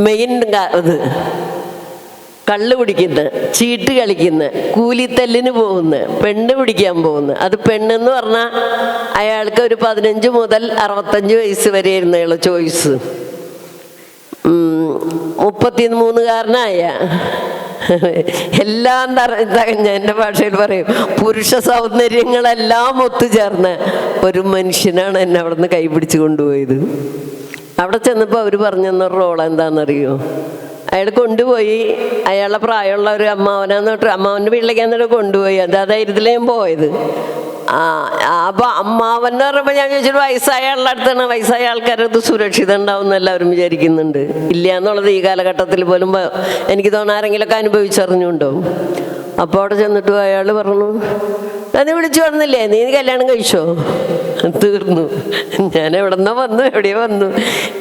മെയിൻ. ഇത് കള്ള് കുടിക്കുന്ന, ചീട്ട് കളിക്കുന്ന, കൂലിത്തല്ലിന് പോകുന്ന, പെണ്ണ് പിടിക്കാൻ പോകുന്ന. അത് പെണ്ണെന്ന് പറഞ്ഞാൽ അയാൾക്ക് ഒരു 15 മുതൽ 65 വയസ്സ് വരെയായിരുന്നു അയാളുടെ ചോയ്സ്. 33കാരനായ എല്ലാം തകഞ്ഞ, എൻ്റെ ഭാഷയിൽ പറയും, പുരുഷ സൗന്ദര്യങ്ങളെല്ലാം ഒത്തുചേർന്ന ഒരു മനുഷ്യനാണ് എന്നെ അവിടെ നിന്ന് കൈപിടിച്ച് കൊണ്ടുപോയത്. അവിടെ ചെന്നപ്പോൾ അവർ പറഞ്ഞെന്ന റോൾ എന്താണെന്നറിയോ, അയാൾ കൊണ്ടുപോയി, അയാളുടെ പ്രായമുള്ള ഒരു അമ്മാവനാന്ന് തൊട്ട് അമ്മാവൻ്റെ വീട്ടിലേക്ക് എന്നിട്ട് കൊണ്ടുപോയി. അതായിരുന്നില്ല ഞാൻ പോയത്. അപ്പോൾ അമ്മാവൻ എന്ന് പറയുമ്പോൾ ഞാൻ ചോദിച്ചൊരു വയസ്സായ ആളുടെ അടുത്താണ്. വയസ്സായ ആൾക്കാരത് സുരക്ഷിതം ഉണ്ടാവും എന്ന് എല്ലാവരും വിചാരിക്കുന്നുണ്ട്. ഇല്ല എന്നുള്ളത് ഈ കാലഘട്ടത്തിൽ പോലും എനിക്ക് തോന്നുന്നു ആരെങ്കിലുമൊക്കെ അനുഭവിച്ചറിഞ്ഞുണ്ടാവും. അപ്പോൾ അവിടെ ചെന്നിട്ട് അയാൾ പറഞ്ഞു, നീ വിളിച്ചു പറഞ്ഞില്ലേ, നീ കല്യാണം കഴിച്ചോ? തീർന്നു. ഞാൻ എവിടെന്നോ വന്നു.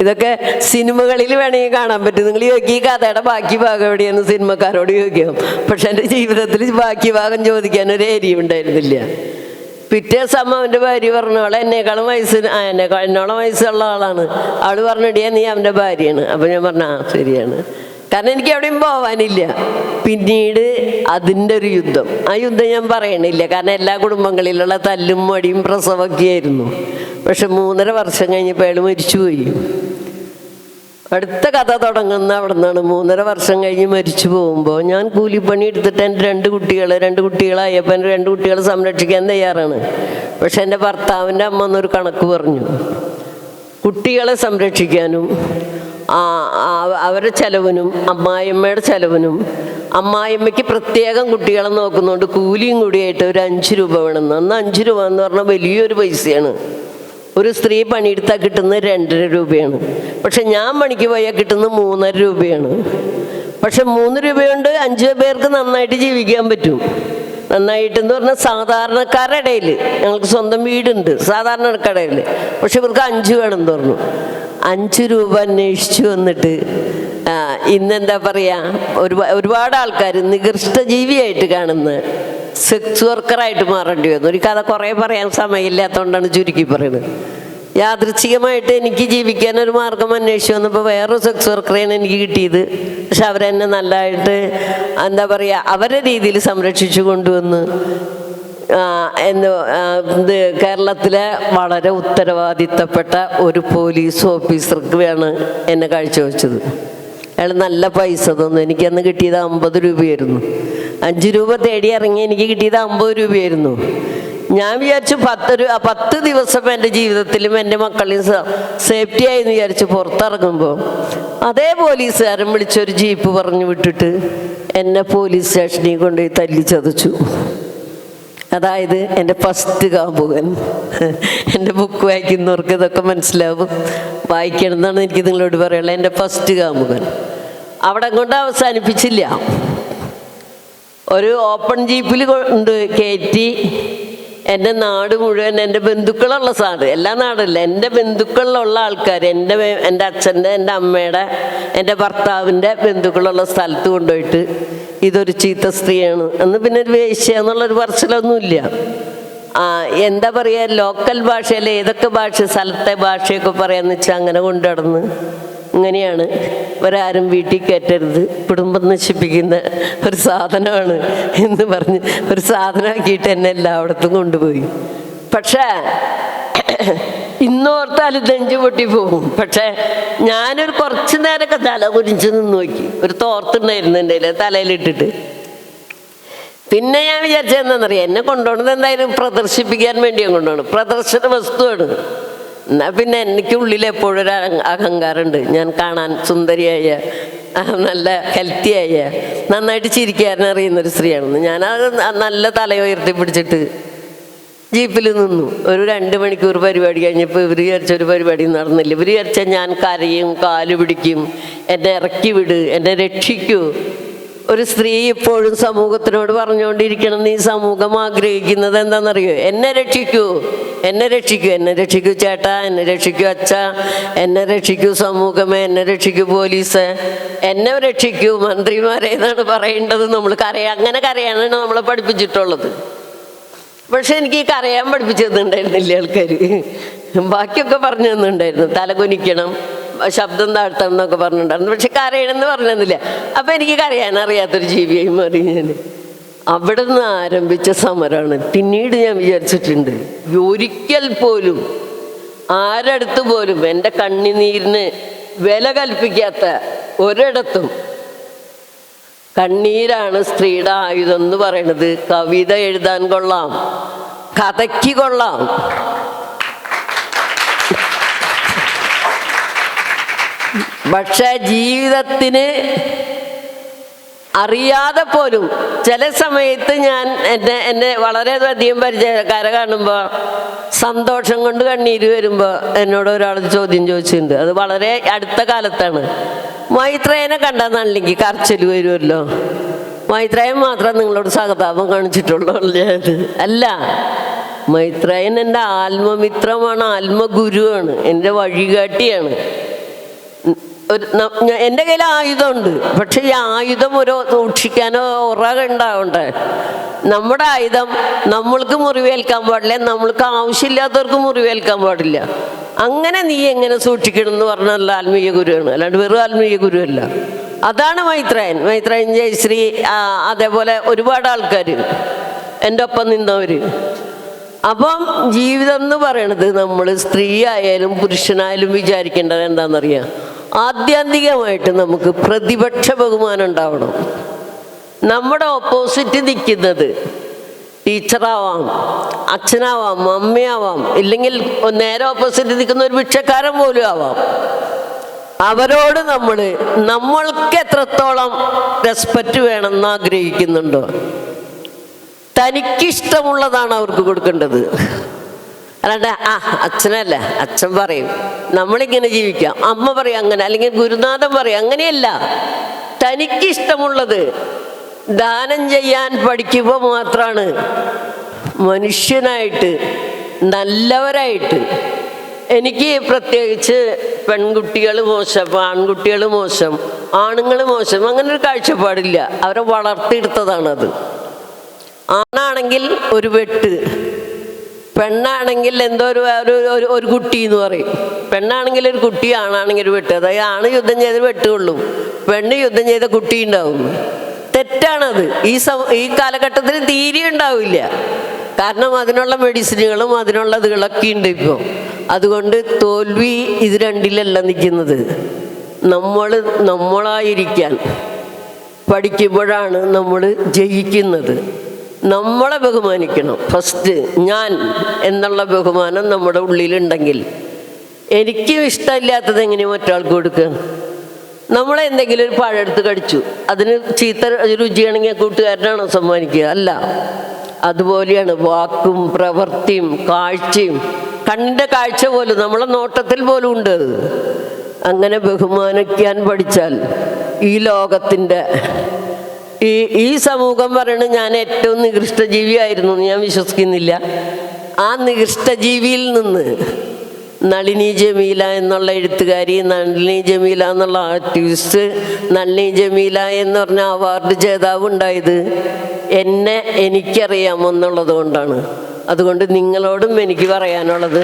ഇതൊക്കെ സിനിമകളിൽ വേണമെങ്കിൽ കാണാൻ പറ്റും. നിങ്ങൾ ചോദിക്കും ഈ കഥയുടെ ബാക്കി ഭാഗം എവിടെയെന്ന് സിനിമക്കാരോട് ചോദിക്കാം. പക്ഷെ എൻ്റെ ജീവിതത്തിൽ ബാക്കി ഭാഗം ചോദിക്കാൻ ഒരു ഏരിയ ഉണ്ടായിരുന്നില്ല. പിറ്റേ സമയം അവൻ്റെ ഭാര്യ പറഞ്ഞു, അവളെ എന്നോളം വയസ്സുള്ള ആളാണ്. അവൾ പറഞ്ഞിടിയാ നീ അവൻ്റെ ഭാര്യയാണ്. അപ്പം ഞാൻ പറഞ്ഞു ശരിയാണ്, കാരണം എനിക്ക് എവിടെയും പോവാനില്ല. പിന്നീട് അതിൻ്റെ ഒരു യുദ്ധം, ആ യുദ്ധം ഞാൻ പറയണില്ല, കാരണം എല്ലാ കുടുംബങ്ങളിലുള്ള തല്ലും മടിയും പ്രസവമൊക്കെ ആയിരുന്നു. പക്ഷെ 3.5 വർഷം കഴിഞ്ഞപ്പോൾ അയാൾ മരിച്ചുപോയി. അടുത്ത കഥ തുടങ്ങുന്ന അവിടെ നിന്നാണ്. 3.5 വർഷം കഴിഞ്ഞ് മരിച്ചു പോകുമ്പോൾ ഞാൻ കൂലിപ്പണി എടുത്തിട്ട് എൻ്റെ 2 കുട്ടികളായപ്പോൾ എൻ്റെ 2 കുട്ടികളെ സംരക്ഷിക്കാൻ തയ്യാറാണ്. പക്ഷെ എൻ്റെ ഭർത്താവിൻ്റെ അമ്മ എന്നൊരു കണക്ക് പറഞ്ഞു, കുട്ടികളെ സംരക്ഷിക്കാനും അവരുടെ ചെലവിനും അമ്മായിയമ്മയുടെ ചെലവിനും, അമ്മായിയമ്മയ്ക്ക് പ്രത്യേകം കുട്ടികളെ നോക്കുന്നുണ്ട്, കൂലിയും കൂടിയായിട്ട് ഒരു 5 രൂപ വേണമെന്ന്. അന്ന് 5 രൂപ എന്ന് പറഞ്ഞാൽ വലിയൊരു പൈസയാണ്. ഒരു സ്ത്രീ പണിയെടുത്താൽ കിട്ടുന്നത് 2.5 രൂപയാണ്. പക്ഷെ ഞാൻ പണിക്ക് പോയാൽ കിട്ടുന്നത് 3.5 രൂപയാണ്. പക്ഷെ 3 രൂപ കൊണ്ട് 5 പേർക്ക് നന്നായിട്ട് ജീവിക്കാൻ പറ്റും. നന്നായിട്ടെന്ന് പറഞ്ഞാൽ സാധാരണക്കാരുടെ ഇടയിൽ, ഞങ്ങൾക്ക് സ്വന്തം വീടുണ്ട് സാധാരണക്കാരുടെ, പക്ഷെ ഇവർക്ക് 5 വേണമെന്ന് പറഞ്ഞു. 5 രൂപ അന്വേഷിച്ചു വന്നിട്ട് ഇന്നെന്താ പറയുക, ഒരുപാട് ആൾക്കാർ നികൃഷ്ട ജീവിയായിട്ട് കാണുന്ന സെക്സ് വർക്കറായിട്ട് മാറേണ്ടി വന്നു. ഒരു കഥ കുറേ പറയാൻ സമയമില്ലാത്തതുകൊണ്ടാണ് ചുരുക്കി പറയുന്നത്. യാദൃച്ഛികമായിട്ട് എനിക്ക് ജീവിക്കാനൊരു മാർഗം അന്വേഷിച്ചു വന്നപ്പോൾ വേറൊരു സെക്സ് വർക്കറെയാണ് എനിക്ക് കിട്ടിയത്. പക്ഷെ അവരെന്നെ നല്ലതായിട്ട് എന്താ പറയുക, അവരുടെ രീതിയിൽ സംരക്ഷിച്ചു കൊണ്ടുവന്ന് ഇത് കേരളത്തിലെ വളരെ ഉത്തരവാദിത്തപ്പെട്ട ഒരു പോലീസ് ഓഫീസർക്കാണ് എന്നെ കാഴ്ചവെച്ചത്. അയാൾ നല്ല പൈസ തന്നു. എനിക്കന്ന് കിട്ടിയത് 50 രൂപയായിരുന്നു. 5 രൂപ തേടി ഇറങ്ങി എനിക്ക് കിട്ടിയത് 50 രൂപയായിരുന്നു. ഞാൻ വിചാരിച്ചു 10 ദിവസം എൻ്റെ ജീവിതത്തിലും എൻ്റെ മക്കളെയും സേഫ്റ്റി ആയി എന്ന് വിചാരിച്ച് പുറത്തിറങ്ങുമ്പോൾ അതേ പോലീസുകാരൻ വിളിച്ചൊരു ജീപ്പ് പറഞ്ഞു വിട്ടിട്ട് എന്നെ പോലീസ് സ്റ്റേഷനിൽ കൊണ്ടുപോയി തല്ലി ചതച്ചു. അതായത് എൻ്റെ ഫസ്റ്റ് കാമുകൻ. എൻ്റെ ബുക്ക് വായിക്കുന്നവർക്ക് ഇതൊക്കെ മനസ്സിലാവും, വായിക്കണം എന്നാണ് എനിക്ക് നിങ്ങളോട് പറയുള്ളത്. എൻ്റെ ഫസ്റ്റ് കാമുകൻ അവിടെ കൊണ്ട് അവസാനിപ്പിച്ചില്ല. ഒരു ഓപ്പൺ ജീപ്പിൽ കൊണ്ട് കയറ്റി എൻ്റെ നാട് മുഴുവൻ, എൻ്റെ ബന്ധുക്കളുള്ള സാട്, എല്ലാ നാടല്ല, എൻ്റെ ബന്ധുക്കളിലുള്ള ആൾക്കാർ, എൻ്റെ അച്ഛൻ്റെ, എൻ്റെ അമ്മയുടെ, എൻ്റെ ഭർത്താവിൻ്റെ ബന്ധുക്കളുള്ള സ്ഥലത്ത് കൊണ്ടുപോയിട്ട് ഇതൊരു ചീത്ത സ്ത്രീയാണ് എന്ന്, പിന്നെ ഒരു വേശ്യ എന്നുള്ളൊരു പറച്ചിലൊന്നുമില്ല. എന്താ പറയുക, ലോക്കൽ ഭാഷയിൽ ഏതൊക്കെ ഭാഷ, സ്ഥലത്തെ ഭാഷയൊക്കെ പറയാന്ന് വെച്ചാൽ അങ്ങനെ കൊണ്ടുനടന്ന് ഇങ്ങനെയാണ് ഒരാരും വീട്ടിൽ കയറ്റരുത്, കുടുംബം നശിപ്പിക്കുന്ന ഒരു സാധനമാണ് എന്ന് പറഞ്ഞ് ഒരു സാധനമാക്കിയിട്ട് എന്നെ എല്ലായിടത്തും കൊണ്ടുപോയി. പക്ഷേ ഇന്നോർത്താൽ നെഞ്ചു പൊട്ടി പോകും. പക്ഷേ ഞാനൊരു കുറച്ച് നേരമൊക്കെ തല കുരിച്ച് നിന്ന് നോക്കി. ഒരു തോർത്തുണ്ടായിരുന്നു എൻ്റെ തലയിലിട്ടിട്ട്. പിന്നെ ഞാൻ വിചാരിച്ചത് എന്താണെന്നറിയാം, എന്നെ കൊണ്ടുപോകണത് എന്തായാലും പ്രദർശിപ്പിക്കാൻ വേണ്ടിയാണ് കൊണ്ടുപോകണം, പ്രദർശന വസ്തുവാണ്. എന്നാൽ പിന്നെ എനിക്ക് ഉള്ളിൽ എപ്പോഴും ഒരു അഹങ്കാരമുണ്ട്. ഞാൻ കാണാൻ സുന്ദരിയായ, നല്ല ഹെൽത്തിയായ, നന്നായിട്ട് ചിരിക്കാനറിയുന്നൊരു സ്ത്രീയാണെന്ന്. ഞാനത് നല്ല തലയുയർത്തി പിടിച്ചിട്ട് ജീപ്പിൽ നിന്നു. ഒരു 2 മണിക്കൂർ പരിപാടി കഴിഞ്ഞപ്പോൾ ഇവർ വിചാരിച്ചൊരു പരിപാടി നടന്നില്ല. ഇവർ വിചാരിച്ചാൽ ഞാൻ കരയും, കാല് പിടിക്കും, എന്നെ ഇറക്കി വിട്, എന്നെ രക്ഷിക്കൂ. ഒരു സ്ത്രീ ഇപ്പോഴും സമൂഹത്തിനോട് പറഞ്ഞുകൊണ്ടിരിക്കണം, നീ സമൂഹം ആഗ്രഹിക്കുന്നത് എന്താണെന്നറിയോ? എന്നെ രക്ഷിക്കൂ, എന്നെ രക്ഷിക്കൂ, എന്നെ രക്ഷിക്കൂ ചേട്ടാ, എന്നെ രക്ഷിക്കൂ അച്ഛ, എന്നെ രക്ഷിക്കൂ സമൂഹമേ, എന്നെ രക്ഷിക്കൂ പോലീസ്, എന്നെ രക്ഷിക്കൂ മന്ത്രിമാരെ എന്നാണ് പറയേണ്ടത്. നമ്മൾ അങ്ങനെ കരയാനാണ് നമ്മളെ പഠിപ്പിച്ചിട്ടുള്ളത്. പക്ഷെ എനിക്ക് ഈ കരയാൻ പഠിപ്പിച്ചു തന്നിട്ടുണ്ടായിരുന്നില്ല ആൾക്കാർ. ബാക്കിയൊക്കെ പറഞ്ഞു തന്നിട്ടുണ്ടായിരുന്നു, തലകുനിക്കണം, ശബ്ദം താഴ്ത്തണം എന്നൊക്കെ പറഞ്ഞിട്ടുണ്ടായിരുന്നു. പക്ഷെ കരയണമെന്ന് പറഞ്ഞില്ല. അപ്പം എനിക്ക് കരയാൻ അറിയാത്തൊരു ജീവിയായി മാറി ഞാൻ. അവിടെ നിന്ന് ആരംഭിച്ച സമരമാണ്. പിന്നീട് ഞാൻ വിചാരിച്ചിട്ടുണ്ട്, ഒരിക്കൽ പോലും ആരടുത്ത് പോലും എൻ്റെ കണ്ണുനീരിന് വില കൽപ്പിക്കാത്ത ഒരിടത്തും കണ്ണീരാണ് സ്ത്രീയുടെ ആയുധം എന്ന് പറയണത്. കവിത എഴുതാൻ കൊള്ളാം, കഥയ്ക്ക് കൊള്ളാം, പക്ഷെ ജീവിതത്തിന് അറിയാതെ പോലും ചില സമയത്ത് ഞാൻ എന്നെ വളരെയധികം പരിചയക്കാരെ കാണുമ്പോൾ സന്തോഷം കൊണ്ട് കണ്ണീര് വരുമ്പോൾ എന്നോട് ഒരാൾ ചോദ്യം ചോദിച്ചിട്ടുണ്ട്. അത് വളരെ അടുത്ത കാലത്താണ്. മൈത്രേയനെ കണ്ടെന്നല്ലെങ്കിൽ കരച്ചിൽ വരുമല്ലോ, മൈത്രേയൻ മാത്രം നിങ്ങളോട് സഹതാപം കാണിച്ചിട്ടുള്ളൂ അല്ല. മൈത്രേയൻ എൻ്റെ ആത്മമിത്രമാണ്, ആത്മഗുരുവാണ്, എൻ്റെ വഴികാട്ടിയാണ്. എൻ്റെ കയ്യിൽ ആയുധമുണ്ട്, പക്ഷെ ഈ ആയുധം സൂക്ഷിക്കാനോ ഉറക ഉണ്ടാവണ്ടേ. നമ്മുടെ ആയുധം നമ്മൾക്ക് മുറിവേൽക്കാൻ പാടില്ല, നമ്മൾക്ക് ആവശ്യമില്ലാത്തവർക്ക് മുറിവേൽക്കാൻ പാടില്ല. അങ്ങനെ നീ എങ്ങനെ സൂക്ഷിക്കണം എന്ന് പറഞ്ഞാൽ ആത്മീയ ഗുരുവാണ്, അല്ലാണ്ട് വെറും ആത്മീയ ഗുരുവല്ല. അതാണ് മൈത്രേയൻ ജയശ്രീ, അതേപോലെ ഒരുപാട് ആൾക്കാർ എൻ്റെ ഒപ്പം നിന്നവർ. അപ്പം ജീവിതം എന്ന് പറയണത് നമ്മൾ സ്ത്രീ ആയാലും പുരുഷനായാലും വിചാരിക്കേണ്ടത് എന്താണെന്നറിയാം, ആത്യന്തികമായിട്ട് നമുക്ക് പ്രതിപക്ഷ ബഹുമാനം ഉണ്ടാവണം. നമ്മുടെ ഓപ്പോസിറ്റ് നിൽക്കുന്നത് ടീച്ചറാവാം, അച്ഛനാവാം, അമ്മയാവാം, ഇല്ലെങ്കിൽ നേരെ ഓപ്പോസിറ്റ് നിൽക്കുന്ന ഒരു ഭിക്ഷക്കാരൻ പോലും ആവാം. അവരോട് നമ്മൾക്ക് എത്രത്തോളം റെസ്പെക്റ്റ് വേണമെന്ന് ആഗ്രഹിക്കുന്നുണ്ടോ, തനിക്കിഷ്ടമുള്ളതാണ് അവർക്ക് കൊടുക്കേണ്ടത്. അല്ലാണ്ട് അച്ഛനല്ല, അച്ഛൻ പറയും നമ്മളിങ്ങനെ ജീവിക്കാം, അമ്മ പറയും അങ്ങനെ, അല്ലെങ്കിൽ ഗുരുനാഥൻ പറയും അങ്ങനെയല്ല. തനിക്കിഷ്ടമുള്ളത് ദാനം ചെയ്യാൻ പഠിക്കുമ്പോൾ മാത്രമാണ് മനുഷ്യനായിട്ട് നല്ലവരായിട്ട്. എനിക്ക് പ്രത്യേകിച്ച് പെൺകുട്ടികൾ മോശം, ആൺകുട്ടികൾ മോശം, ആണുങ്ങൾ മോശം, അങ്ങനെ ഒരു കാഴ്ചപ്പാടില്ല. അവരെ വളർത്തിയെടുത്തതാണത്. ആണാണെങ്കിൽ ഒരു വെട്ട്, പെണ്ണാണെങ്കിൽ എന്തോ ഒരു കുട്ടി എന്ന് പറയും. പെണ്ണാണെങ്കിൽ ഒരു കുട്ടി, ആണാണെങ്കിൽ ഒരു വെട്ട്. അതായത് ആണ് യുദ്ധം ചെയ്ത് വെട്ടുകൊള്ളും, പെണ്ണ് യുദ്ധം ചെയ്ത കുട്ടി ഉണ്ടാവും. തെറ്റാണത്. ഈ കാലഘട്ടത്തിൽ തീരെ ഉണ്ടാവില്ല. കാരണം അതിനുള്ള മെഡിസിനുകളും അതിനുള്ള ഇതുകളൊക്കെ ഉണ്ട് ഇപ്പോൾ. അതുകൊണ്ട് തോൽവി ഇത് രണ്ടിലല്ല നിൽക്കുന്നത്. നമ്മളായിരിക്കാൻ പഠിക്കുമ്പോഴാണ് നമ്മൾ ജയിക്കുന്നത്. നമ്മളെ ബഹുമാനിക്കണം. ഫസ്റ്റ് ഞാൻ എന്നുള്ള ബഹുമാനം നമ്മുടെ ഉള്ളിലുണ്ടെങ്കിൽ, എനിക്കും ഇഷ്ടമില്ലാത്തത് എങ്ങനെയും മറ്റൊരാൾക്ക് കൊടുക്കുക. നമ്മളെന്തെങ്കിലും ഒരു പഴമെടുത്ത് കടിച്ചു, അതിന് ചീത്ത രുചിയാണെങ്കിൽ കൂട്ടുകാരനാണോ സമ്മാനിക്കുക? അല്ല. അതുപോലെയാണ് വാക്കും പ്രവൃത്തിയും കാഴ്ചയും. കണ്ണിൻ്റെ കാഴ്ച പോലും നമ്മളെ നോട്ടത്തിൽ പോലും ഉണ്ട് അത്. അങ്ങനെ ബഹുമാനിക്കാൻ പഠിച്ചാൽ ഈ ലോകത്തിൻ്റെ ഈ സമൂഹം പറയണത് ഞാൻ ഏറ്റവും നികൃഷ്ടജീവിയായിരുന്നു എന്ന് ഞാൻ വിശ്വസിക്കുന്നില്ല. ആ നികൃഷ്ടജീവിയിൽ നിന്ന് നളിനി ജമീല എന്നുള്ള എഴുത്തുകാരി, നളിനി ജമീല എന്നുള്ള ആർട്ടിസ്റ്റ്, നളിനി ജമീല എന്ന് പറഞ്ഞ അവാർഡ് ജേതാവ് ഉണ്ടായത് എനിക്കറിയാമെന്നുള്ളത് കൊണ്ടാണ്. അതുകൊണ്ട് നിങ്ങളോടും എനിക്ക് പറയാനുള്ളത്,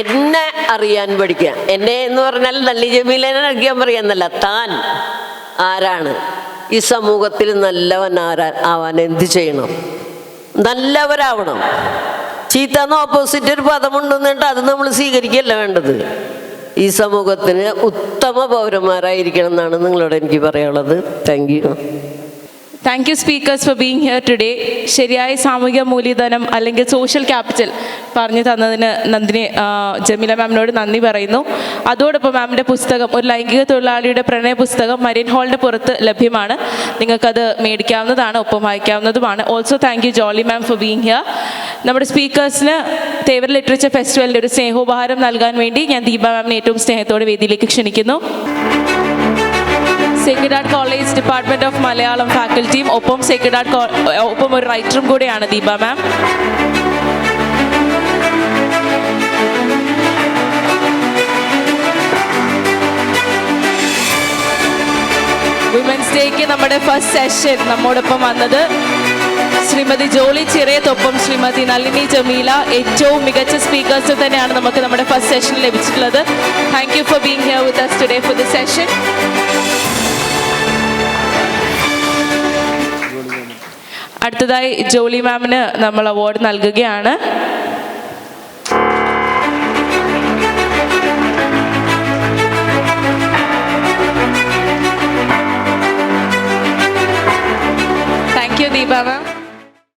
എന്നെ അറിയാൻ പഠിക്കുക. എന്നെ എന്ന് പറഞ്ഞാൽ നളിനി ജമീലനെ അറിയാൻ പറയാന്നല്ല, താൻ ആരാണ്, ഈ സമൂഹത്തിൽ നല്ലവൻ ആവാൻ എന്ത് ചെയ്യണം? നല്ലവരാവണം. ചീത്തന്ന് ഓപ്പോസിറ്റ് ഒരു പദമുണ്ടെന്നിട്ട് അത് നമ്മൾ സ്വീകരിക്കുകയല്ല വേണ്ടത്. ഈ സമൂഹത്തിന് ഉത്തമ പൗരന്മാരായിരിക്കണം എന്നാണ് നിങ്ങളോട് എനിക്ക് പറയാനുള്ളത്. Thank you. Thank you speakers four being here today. ശരിയായ സാമൂഹിക മൂല്യധനം അല്ലെങ്കിൽ സോഷ്യൽ ക്യാപിറ്റൽ പറഞ്ഞു തന്നതിന് ജമീല മാമിനോട് നന്ദി പറയുന്നു. അതോടൊപ്പം മാമിൻ്റെ പുസ്തകം, ഒരു ലൈംഗിക തൊഴിലാളിയുടെ പ്രണയ പുസ്തകം മരീൻ ഹാളിൻ്റെ പുറത്ത് ലഭ്യമാണ്. നിങ്ങൾക്കത് മേടിക്കാവുന്നതാണ്, ഒപ്പം വായിക്കാവുന്നതുമാണ്. Also thank you Jolly ma'am for being here. നമ്മുടെ സ്പീക്കേഴ്സിന് തേവര ലിറ്ററേച്ചർ ഫെസ്റ്റിവലിൻ്റെ ഒരു സ്നേഹോപഹാരം നൽകാൻ വേണ്ടി ഞാൻ ദീപ മാമിനെ ഏറ്റവും സ്നേഹത്തോടെ വേദിയിലേക്ക് ക്ഷണിക്കുന്നു. Sacred heart college department of Malayalam ഫാക്കൽറ്റിയും ഒപ്പം സേക്രഡ് ഹാർട്ട് ഒപ്പം ഒരു റൈറ്ററും കൂടെയാണ് ദീപ മാം. വിമൻസ് ഡേക്ക് നമ്മുടെ ഫസ്റ്റ് സെഷൻ നമ്മോടൊപ്പം വന്നത് ശ്രീമതി ജോളി ചിറയത്തൊപ്പം ശ്രീമതി നളിനി ജമീല. ഏറ്റവും മികച്ച സ്പീക്കേഴ്സ് തന്നെയാണ് നമുക്ക് നമ്മുടെ ഫസ്റ്റ് സെഷനിൽ ലഭിച്ചിട്ടുള്ളത്. Thank you for being here with us today for the session. അടുത്തതായി ജോളി മാമിന് നമ്മൾ അവാർഡ് നൽകുകയാണ്. Thank you Deepa ma'am.